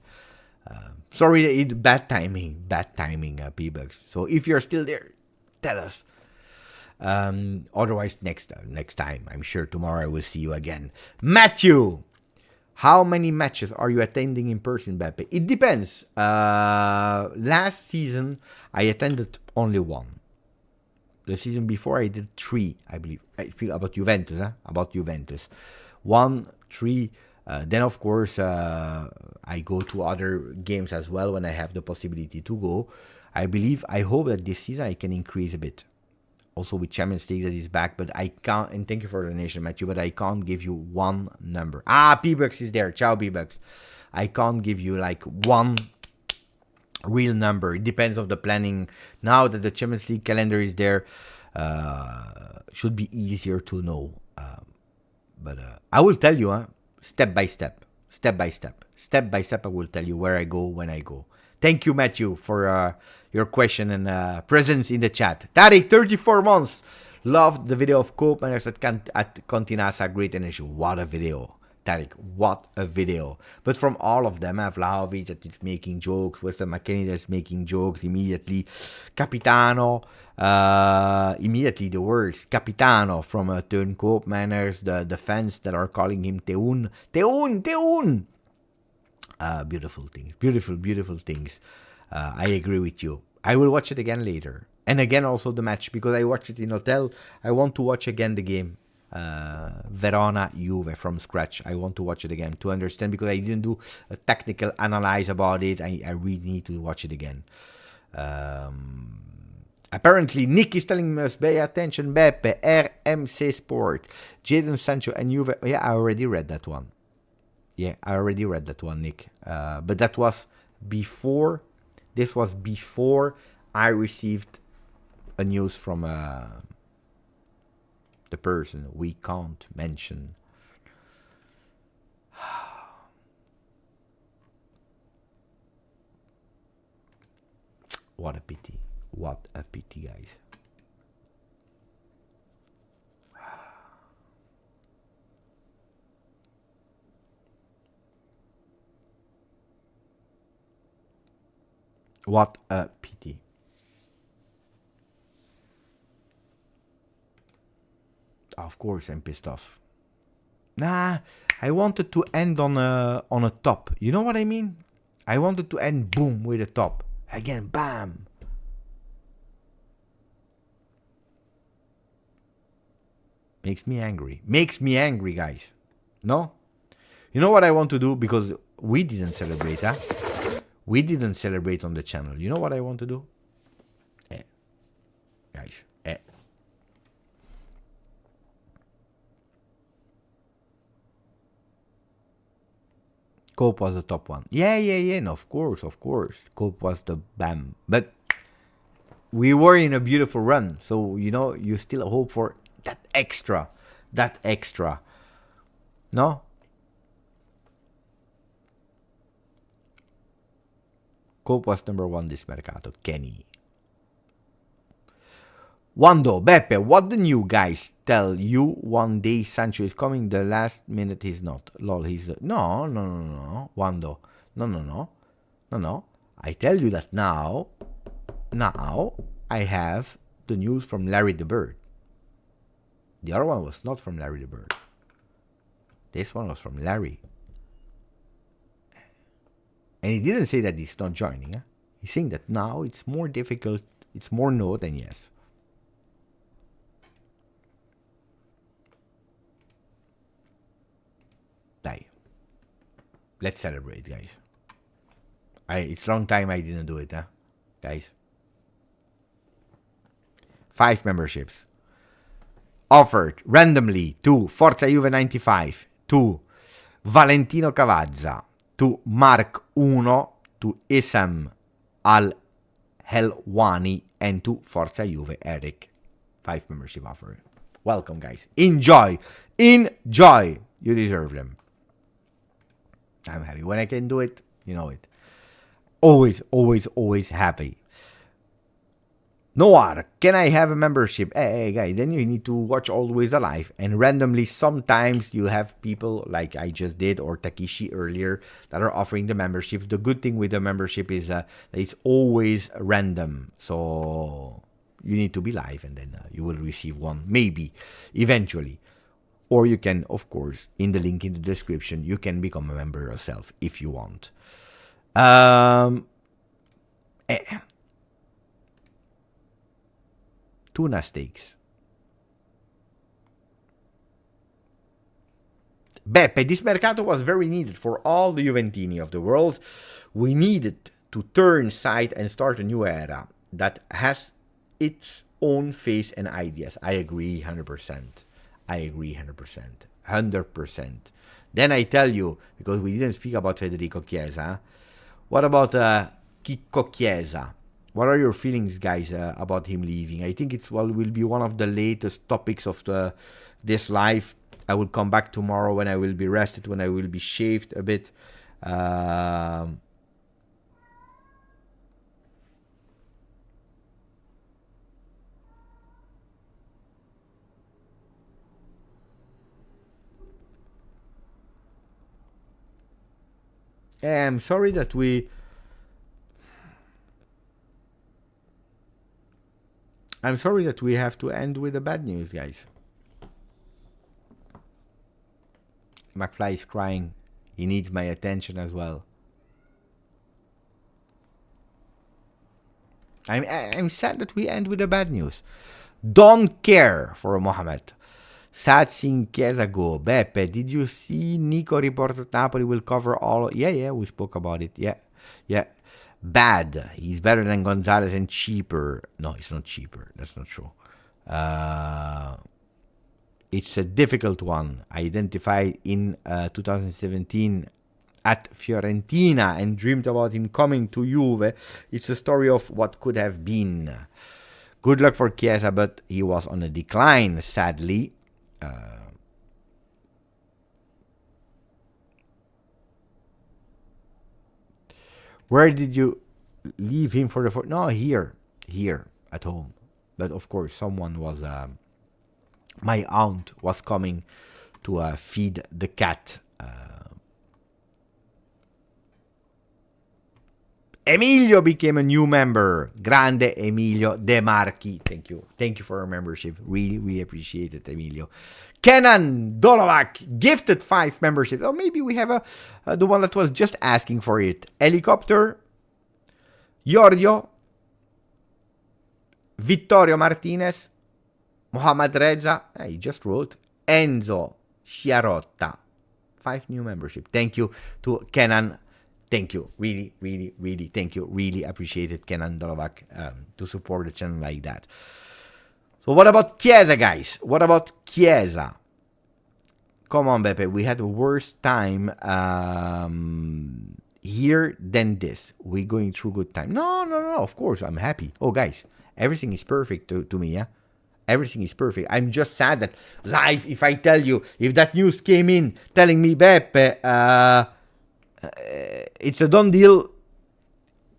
Sorry, bad timing, P-Bugs. So if you're still there, tell us. Otherwise, next time, I'm sure tomorrow I will see you again. Matthew, how many matches are you attending in person, Beppe? It depends. Last season, I attended only one. The season before, I did 3, I believe. I speak about Juventus, About Juventus. 1, 3. Then, of course, I go to other games as well when I have the possibility to go. I hope that this season I can increase a bit. Also with Champions League that is back, but I can't, and thank you for the donation, Matthew, but I can't give you one number. P-Bucks is there. Ciao, P-Bucks. I can't give you like one real number. It depends on the planning. Now that the Champions League calendar is there, should be easier to know. But I will tell you, step by step, I will tell you where I go, when I go. Thank you, Matthew, for your question and presence in the chat. Tariq, 34 months. Loved the video of Koopmeiners at Continasa. Great energy. What a video. pathetic. What a video. But from all of them, Vlahovic that is making jokes, Weston McKennie that's making jokes immediately, Capitano, immediately the words, Capitano from Teun Koopmanners, the fans that are calling him Teun. Beautiful things, beautiful things. I agree with you. I will watch it again later. And again also the match, because I watched it in hotel. I want to watch again the game. Verona Juve from scratch. I want to watch it again to understand, because I didn't do a technical analyze about it. I really need to watch it again. Apparently Nick is telling us, pay attention, Beppe, RMC Sport, Jadon Sancho and Juve. Yeah, I already read that one. Nick. But that was before. This was before I received a news from the person we can't mention. What a pity. What a pity, guys. What a pity. Of course I'm pissed off. Nah, I wanted to end on a top. You know what I mean? I wanted to end boom with a top. Again, bam. Makes me angry. Makes me angry, guys. No? You know what I want to do? Because we didn't celebrate, huh? We didn't celebrate on the channel. You know what I want to do? Guys, Cope was the top one. Yeah. No, of course. Cope was the bam. But we were in a beautiful run. So, you know, you still hope for that extra. No? Cope was number one this mercato. Kenny. Wando, Beppe, what the new guys tell you? One day Sancho is coming, the last minute he's not. Lol, he's... No. Wando. No. I tell you that now I have the news from Larry the Bird. The other one was not from Larry the Bird. This one was from Larry. And he didn't say that he's not joining. Huh? He's saying that now it's more difficult. It's more no than yes. Die. Let's celebrate, guys. It's a long time I didn't do it, huh? Guys. 5 memberships. Offered randomly to Forza Juve 95, to Valentino Cavazza, to Mark Uno, to Isam Al Helwani, and to Forza Juve Eric. 5 membership offer. Welcome, guys. Enjoy. You deserve them. I'm happy. When I can do it, you know it. Always happy. Noir, can I have a membership? Hey, guys, then you need to watch Always Alive. And randomly, sometimes you have people like I just did, or Takishi earlier, that are offering the membership. The good thing with the membership is that it's always random. So you need to be live, and then you will receive one, maybe, eventually. Or you can, of course, in the link in the description, you can become a member yourself if you want. Tuna steaks. Beppe, this mercato was very needed for all the Juventini of the world. We needed to turn side and start a new era that has its own face and ideas. I agree 100%. 100%. Then I tell you, because we didn't speak about Federico Chiesa, what about Chicco Chiesa? What are your feelings, guys, about him leaving? I think it will be one of the latest topics of this live. I will come back tomorrow when I will be rested, when I will be shaved a bit. I'm sorry that we... I'm sorry that we have to end with the bad news, guys. McFly is crying. He needs my attention as well. I'm sad that we end with the bad news. Don't care for Mohamed. Sad seeing Chiesa go. Beppe, did you see Nico report that Napoli will cover all? Yeah, we spoke about it. Yeah. Bad. He's better than Gonzalez and cheaper. No, it's not cheaper. That's not true. It's a difficult one. Identified in 2017 at Fiorentina and dreamed about him coming to Juve. It's a story of what could have been. Good luck for Chiesa, but he was on a decline, sadly. Where did you leave him for the... No, here at home. But of course, someone was... my aunt was coming to feed the cat. Emilio became a new member. Grande Emilio De Marchi. Thank you for your membership. Really appreciate it, Emilio. Kenan Dolovac gifted 5 memberships. Oh, maybe we have the one that was just asking for it. Helicopter. Giorgio. Vittorio Martinez. Mohamed Reza. He just wrote. Enzo Sciarotta. 5 new membership. Thank you to Kenan. Thank you. Really thank you. Really appreciate it, Kenan Dolovac, to support the channel like that. So what about Chiesa, guys? What about Chiesa? Come on, Beppe. We had a worse time here than this. We're going through good time. No. Of course, I'm happy. Oh, guys, everything is perfect to me, yeah? Everything is perfect. I'm just sad that live, if I tell you, if that news came in telling me, Beppe, it's a done deal,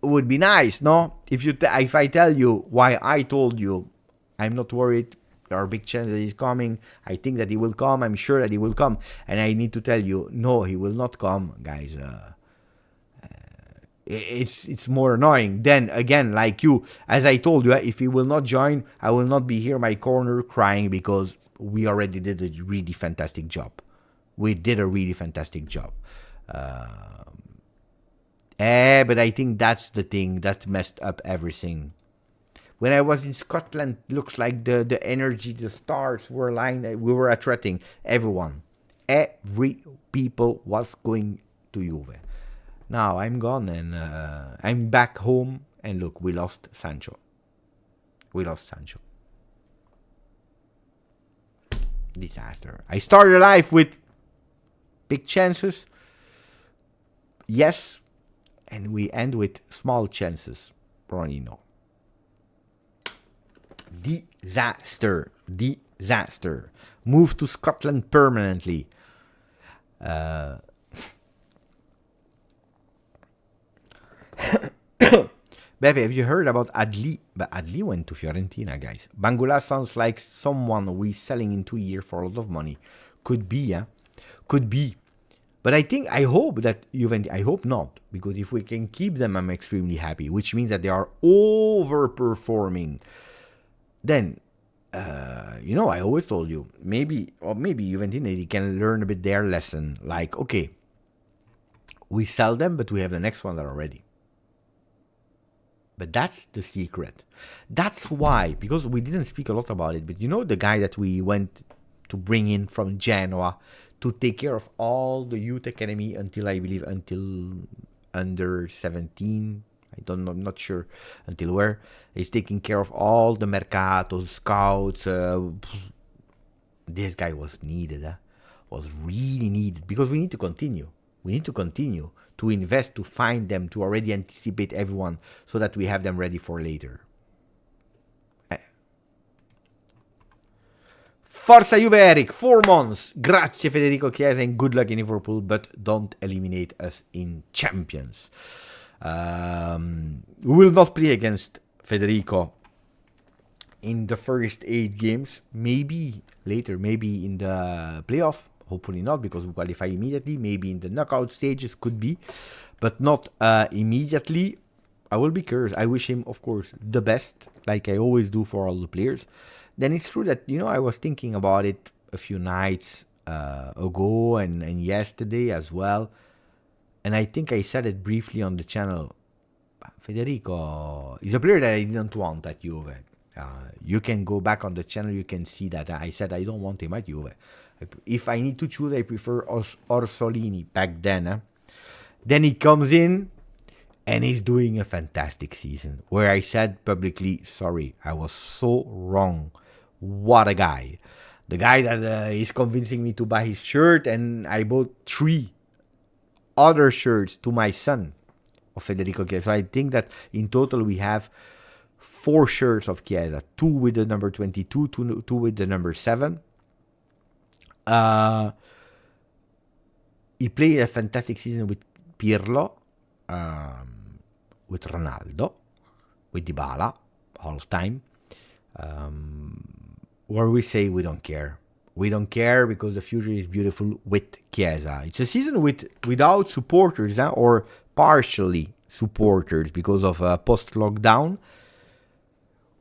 it would be nice, no? If I tell you why I told you, I'm not worried, there are big chances that he's coming, I think that he will come, I'm sure that he will come, and I need to tell you, no, he will not come, guys. It's more annoying. Then again, like you, as I told you, if he will not join, I will not be here in my corner crying because we already did a really fantastic job. We did a really fantastic job. But I think that's the thing that messed up everything. When I was in Scotland, looks like the energy, the stars were aligned. We were attracting everyone. Every people was going to Juve. Now I'm gone and I'm back home. And look, we lost Sancho. Disaster. I started life with big chances. Yes. And we end with small chances. Bronino. Disaster. Move to Scotland permanently. Beppe, have you heard about Adli? But Adli went to Fiorentina, guys. Bangula sounds like someone we selling in 2 years for a lot of money. Could be, yeah? Could be. But I hope that Juventus, I hope not. Because if we can keep them, I'm extremely happy. Which means that they are overperforming. Then, I always told you, maybe Juventus can learn a bit their lesson. Like, okay, we sell them, but we have the next one that are ready. But that's the secret. That's why, because we didn't speak a lot about it, but you know the guy that we went to bring in from Genoa to take care of all the youth academy until under 17. I'm not sure until where. He's taking care of all the mercato, scouts. This guy was needed. Was really needed because we need to continue. We need to continue to invest, to find them, to already anticipate everyone so that we have them ready for later. Forza Juve Eric, 4 months. Grazie Federico Chiesa and good luck in Liverpool, but don't eliminate us in Champions. We will not play against Federico in the first 8 games. Maybe later, maybe in the playoff. Hopefully not, because we qualify immediately. Maybe in the knockout stages, could be, but not immediately. I will be curious. I wish him, of course, the best, like I always do for all the players. Then it's true that, I was thinking about it a few nights ago and yesterday as well. And I think I said it briefly on the channel. Federico is a player that I didn't want at Juve. You can go back on the channel, you can see that I said I don't want him at Juve. If I need to choose, I prefer Orsolini back then. Then he comes in and he's doing a fantastic season, where I said publicly, sorry, I was so wrong. What a guy. The guy that is convincing me to buy his shirt, and I bought 3 other shirts to my son of Federico Chiesa. So I think that in total we have 4 shirts of Chiesa, 2 with the number 22, 2 with the number 7. He played a fantastic season with Pirlo, with Ronaldo, with Dybala, all of time. Where we say we don't care. We don't care because the future is beautiful with Chiesa. It's a season without supporters, or partially supporters because of post-lockdown.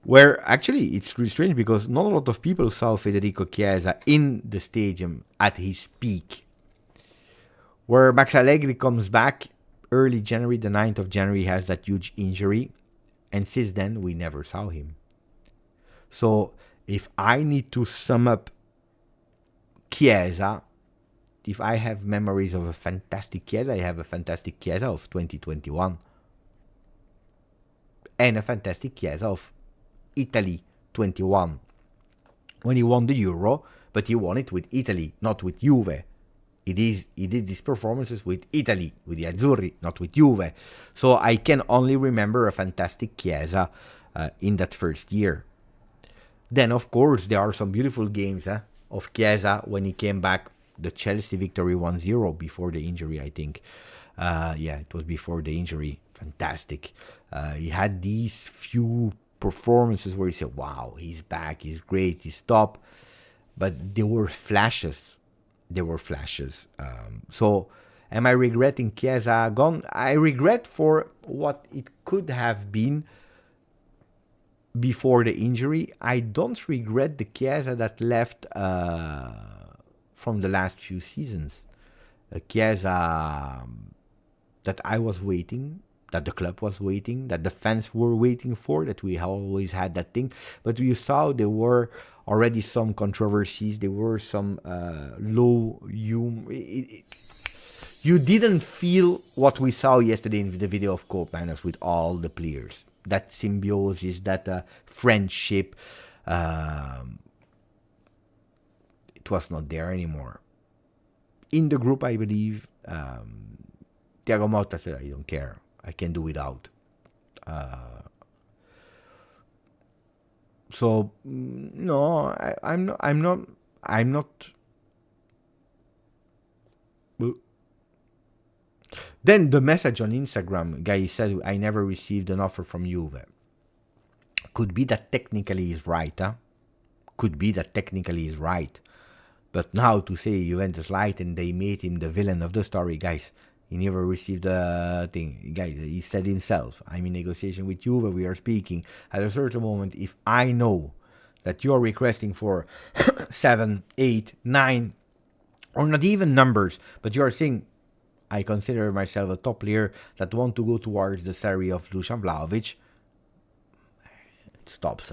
Where actually it's really strange because not a lot of people saw Federico Chiesa in the stadium at his peak. Where Max Allegri comes back early January, the 9th of January, has that huge injury. And since then, we never saw him. So if I need to sum up Chiesa, if I have memories of a fantastic Chiesa, I have a fantastic Chiesa of 2021. And a fantastic Chiesa of Italy 21. When he won the Euro, but he won it with Italy, not with Juve. He did these performances with Italy, with the Azzurri, not with Juve. So I can only remember a fantastic Chiesa in that first year. Then, of course, there are some beautiful games of Chiesa when he came back. The Chelsea victory 1-0 before the injury, I think. It was before the injury. Fantastic. He had these few performances where you say, wow, he's back, he's great, he's top. But they were flashes. So, am I regretting Chiesa gone? I regret for what it could have been before the injury. I don't regret the Chiesa that left from the last few seasons. A Chiesa that I was waiting, that the club was waiting, that the fans were waiting for, that we always had that thing. But you saw there were already some controversies, there were some low humor. You didn't feel what we saw yesterday in the video of Cope Manners with all the players. That symbiosis, that friendship, it was not there anymore. In the group, I believe, Thiago Motta said, I don't care. I can do without. So no, I'm not. Then the message on Instagram, guy said, I never received an offer from Juve. Could be that technically he's right, Could be that technically he's right. But now to say Juventus lied and they made him the villain of the story, guys, he never received a thing. Guys, he said himself, I'm in negotiation with Juve, we are speaking. At a certain moment, if I know that you're requesting for 7, 8, 9, or not even numbers, but you're saying, I consider myself a top player that want to go towards the salary of Dusan Vlahovic, it stops.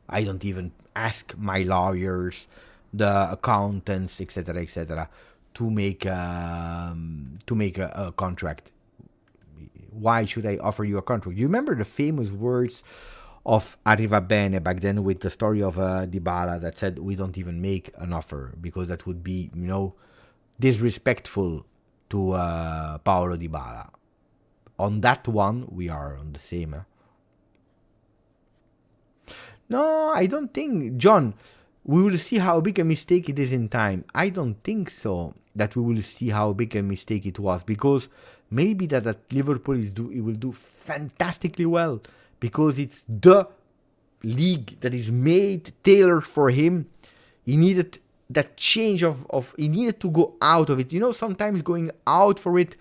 I don't even ask my lawyers, the accountants, etc., to make a contract. Why should I offer you a contract? You remember the famous words of Arriva Bene back then with the story of Dybala that said we don't even make an offer because that would be, disrespectful to Paolo Dybala. On that one, we are on the same. No, I don't think, John, we will see how big a mistake it is in time. I don't think so that we will see how big a mistake it was, because maybe that at Liverpool he will do fantastically well because it's the league that is made, tailored for him. He needed that change of he needed to go out of it. Sometimes going out for it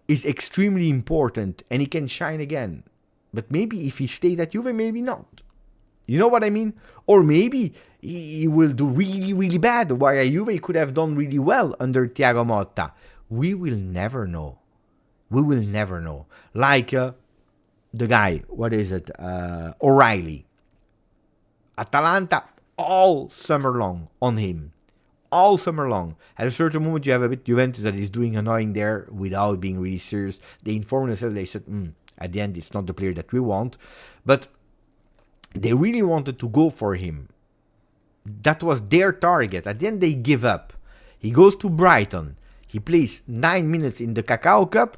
is extremely important, and he can shine again. But maybe if he stayed at Juve, maybe not. You know what I mean? Or maybe he will do really, really bad, while Juve could have done really well under Thiago Motta. We will never know. We will never know. Like the guy, what is it? O'Reilly. Atalanta all summer long on him. All summer long. At a certain moment, you have a bit Juventus that is doing annoying there without being really serious. They informed themselves, they said, at the end, it's not the player that we want. But they really wanted to go for him. That was their target. At the end, they give up. He goes to Brighton. He plays 9 minutes in the Cacao Cup.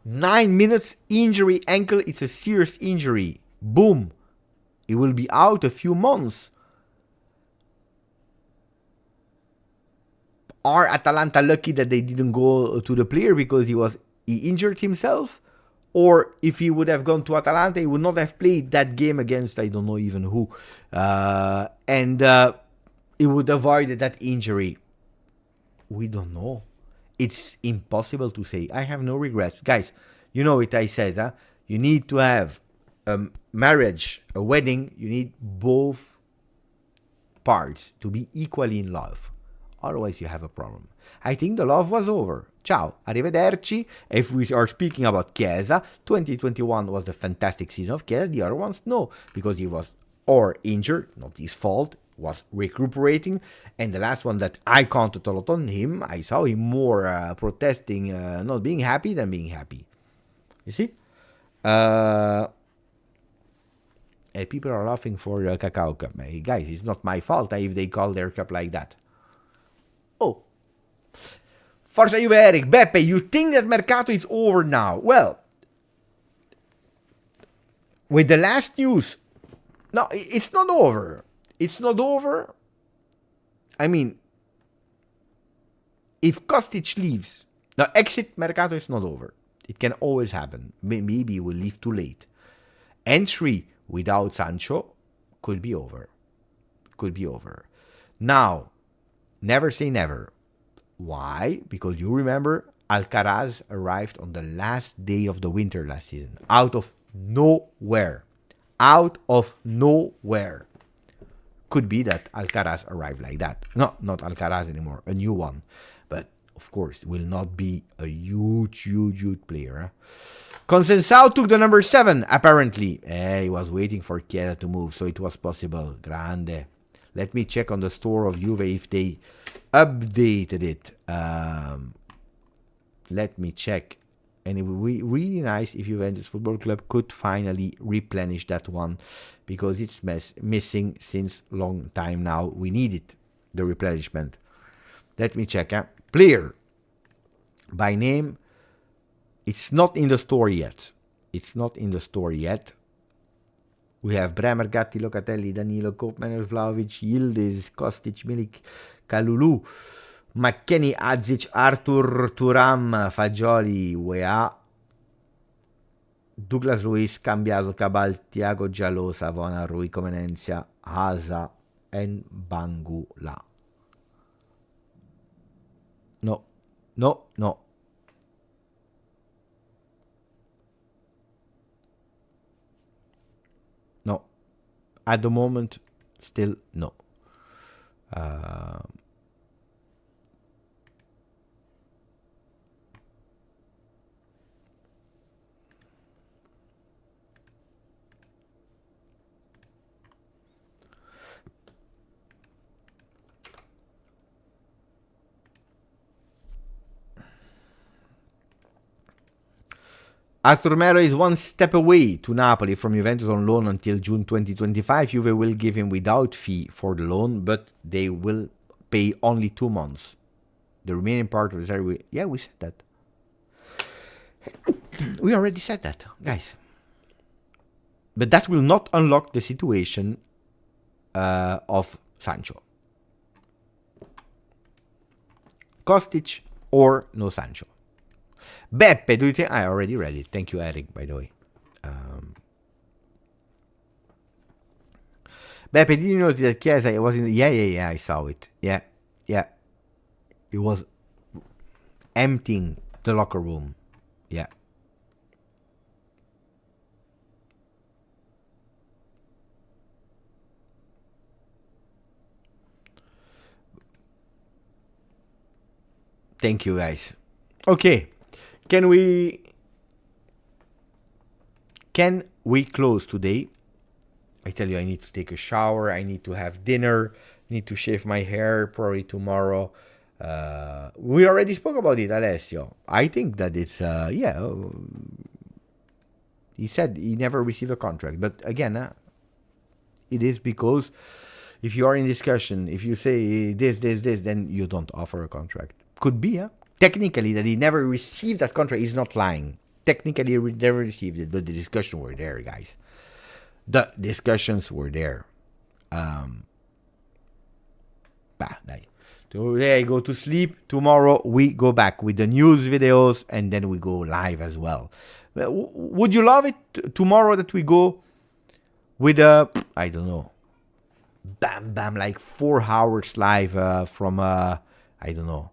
9 minutes, injury, ankle. It's a serious injury. Boom. He will be out a few months. Are Atalanta lucky that they didn't go to the player because he injured himself? Or if he would have gone to Atalanta, he would not have played that game against I don't know even who. And he would avoid that injury. We don't know. It's impossible to say. I have no regrets. Guys, you know it, I said. You need to have a marriage, a wedding. You need both parts to be equally in love. Otherwise, you have a problem. I think the love was over. Ciao, arrivederci. If we are speaking about Chiesa, 2021 was the fantastic season of Chiesa. The other ones, no, because he was or injured, not his fault, was recuperating. And the last one that I counted a lot on him, I saw him more protesting, not being happy than being happy. You see? And people are laughing for the Cacao Cup. Hey, guys, it's not my fault if they call their cup like that. Oh. Forza Juve, Eric. Beppe, you think that Mercato is over now? Well, with the last news, no, it's not over. It's not over. I mean, if Kostic leaves, now exit Mercato is not over. It can always happen. Maybe he will leave too late. Entry without Sancho could be over. Could be over. Now, never say never. Why? Because you remember Alcaraz arrived on the last day of the winter last season. Out of nowhere. Out of nowhere. Could be that Alcaraz arrived like that. No, not Alcaraz anymore. A new one. But, of course, will not be a huge player. Consensao took the number 7, apparently. He was waiting for Chiesa to move, so it was possible. Grande. Let me check on the store of Juve if they updated it. Let me check. And it would be really nice if Juventus Football Club could finally replenish that one, because it's missing since long time now. We need it, the replenishment. Let me check. Player by name. It's not in the store yet. It's not in the store yet. We have Bremer, Gatti, Locatelli, Danilo, Koopman, Vlahovic, Yildiz, Kostic, Milik, Kalulu, McKennie, Adzic, Arthur, Thuram, Fagioli, Weah, Douglas Luiz, Cambiaso, Cabal, Thiago, Jallo, Savona, Rui, Comenencia, Haza, and Bangula. No. At the moment, still no. Arthur Melo is one step away to Napoli from Juventus on loan until June 2025. Juve will give him without fee for the loan, but they will pay only 2 months. The remaining part of the salary, yeah, we said that. We already said that, guys. But that will not unlock the situation of Sancho. Kostic or no Sancho. Beppe, do you think... I already read it. Thank you, Eric, by the way. Beppe, did you notice that Chiesa was in... Yeah, I saw it. Yeah. Yeah. It was emptying the locker room. Yeah. Thank you, guys. Okay. Can we close today? I tell you, I need to take a shower. I need to have dinner. Need to shave my hair probably tomorrow. We already spoke about it, Alessio. I think that it's he said he never received a contract, but again, it is because if you are in discussion, if you say this, then you don't offer a contract. Could be, technically, that he never received that contract. He's not lying. Technically, he never received it, but the discussions were there, guys. The discussions were there. Today I go to sleep. Tomorrow we go back with the news videos, and then we go live as well. Would you love it tomorrow that we go with I don't know, bam, like 4 hours live from I don't know,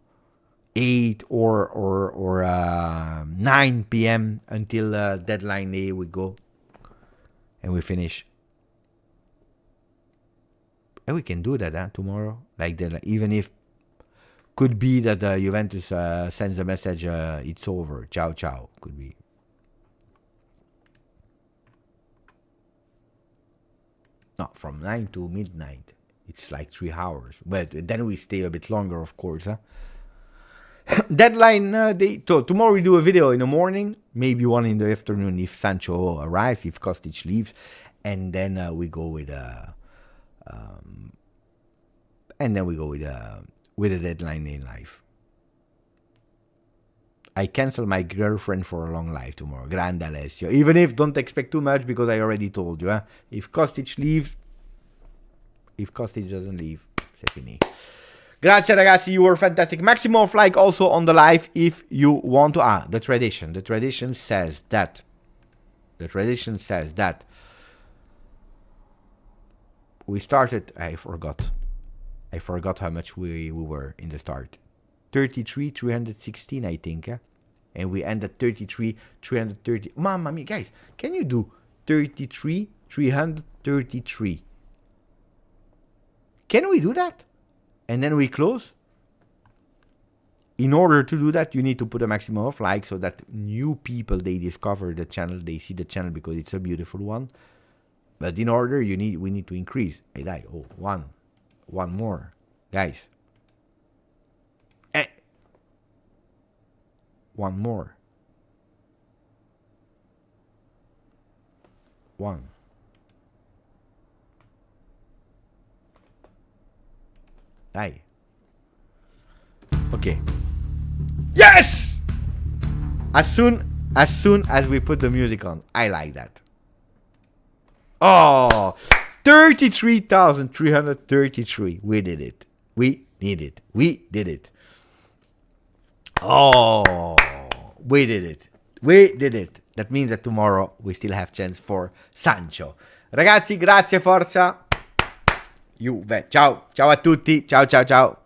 8 or 9 p.m. until deadline day we go, and we finish. And we can do that tomorrow, like that. Even if could be that Juventus sends a message, it's over, ciao, could be. No, from 9 to midnight. It's like 3 hours. But then we stay a bit longer, of course. Deadline day. So tomorrow we do a video in the morning, maybe one in the afternoon if Sancho arrives, if Kostic leaves, and then we go with a deadline in life. I cancel my girlfriend for a long life tomorrow. Grande Alessio. Even if don't expect too much, because I already told you. If Kostic leaves, if Kostic doesn't leave, c'est fini. Grazie ragazzi, you were fantastic. Maximum of like also on the live if you want to. The tradition. The tradition says that. We started. I forgot how much we were in the start. 33, 316, I think. And we end at 33, 330. Mamma mia, guys, can you do 33, 333? Can we do that? And then we close? In order to do that, you need to put a maximum of likes so that new people, they discover the channel, they see the channel because it's a beautiful one. But in order, we need to increase. One more. Guys. One more. One. Dai. Okay. Yes! As soon as we put the music on. I like that. Oh, 33,333. We did it. We did it. Oh, we did it. That means that tomorrow we still have chance for Sancho. Ragazzi, grazie, forza. Juve. Ciao a tutti. Ciao.